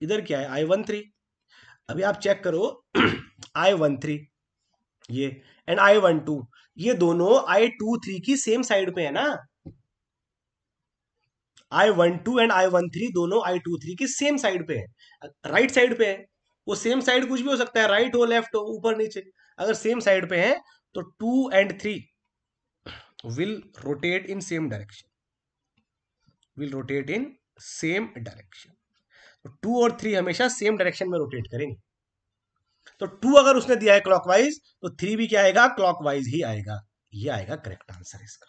इधर क्या है I13। अभी आप चेक करो I13 ये एंड I12, ये दोनों I23 की सेम साइड पे है ना। I12 एंड I13 दोनों I23 की सेम साइड पे है, राइट साइड पे है। वो सेम साइड कुछ भी हो सकता है, राइट हो, लेफ्ट हो, ऊपर नीचे, अगर सेम साइड पे है तो 2 and 3 will rotate in same direction, will rotate in same direction। तो 2 और 3 हमेशा सेम डायरेक्शन में रोटेट करेंगे। तो 2 अगर उसने दिया है क्लॉकवाइज, तो 3 भी क्या आएगा, क्लॉकवाइज ही आएगा। ये आएगा करेक्ट आंसर इसका।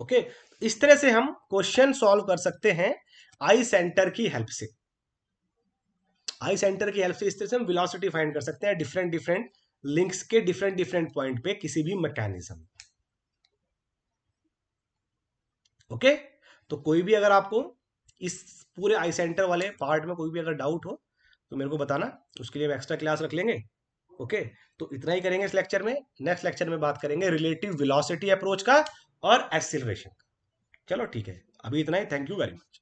ओके, इस तरह से हम क्वेश्चन सॉल्व कर सकते हैं आई सेंटर की हेल्प से। आई सेंटर की हेल्प से इस तरह से हम वेलोसिटी फाइंड कर सकते हैं डिफरेंट डिफरेंट लिंक्स के डिफरेंट डिफरेंट पॉइंट पे किसी भी मैकेनिज्म। ओके, तो कोई भी अगर आपको इस पूरे आई सेंटर वाले पार्ट में कोई भी अगर डाउट हो तो मेरे को बताना, उसके लिए हम एक्स्ट्रा क्लास रख लेंगे। ओके, तो इतना ही करेंगे इस लेक्चर में। नेक्स्ट लेक्चर में बात करेंगे रिलेटिव वेलोसिटी अप्रोच का और एक्सीलरेशन का। चलो ठीक है, अभी इतना ही। Thank you very much.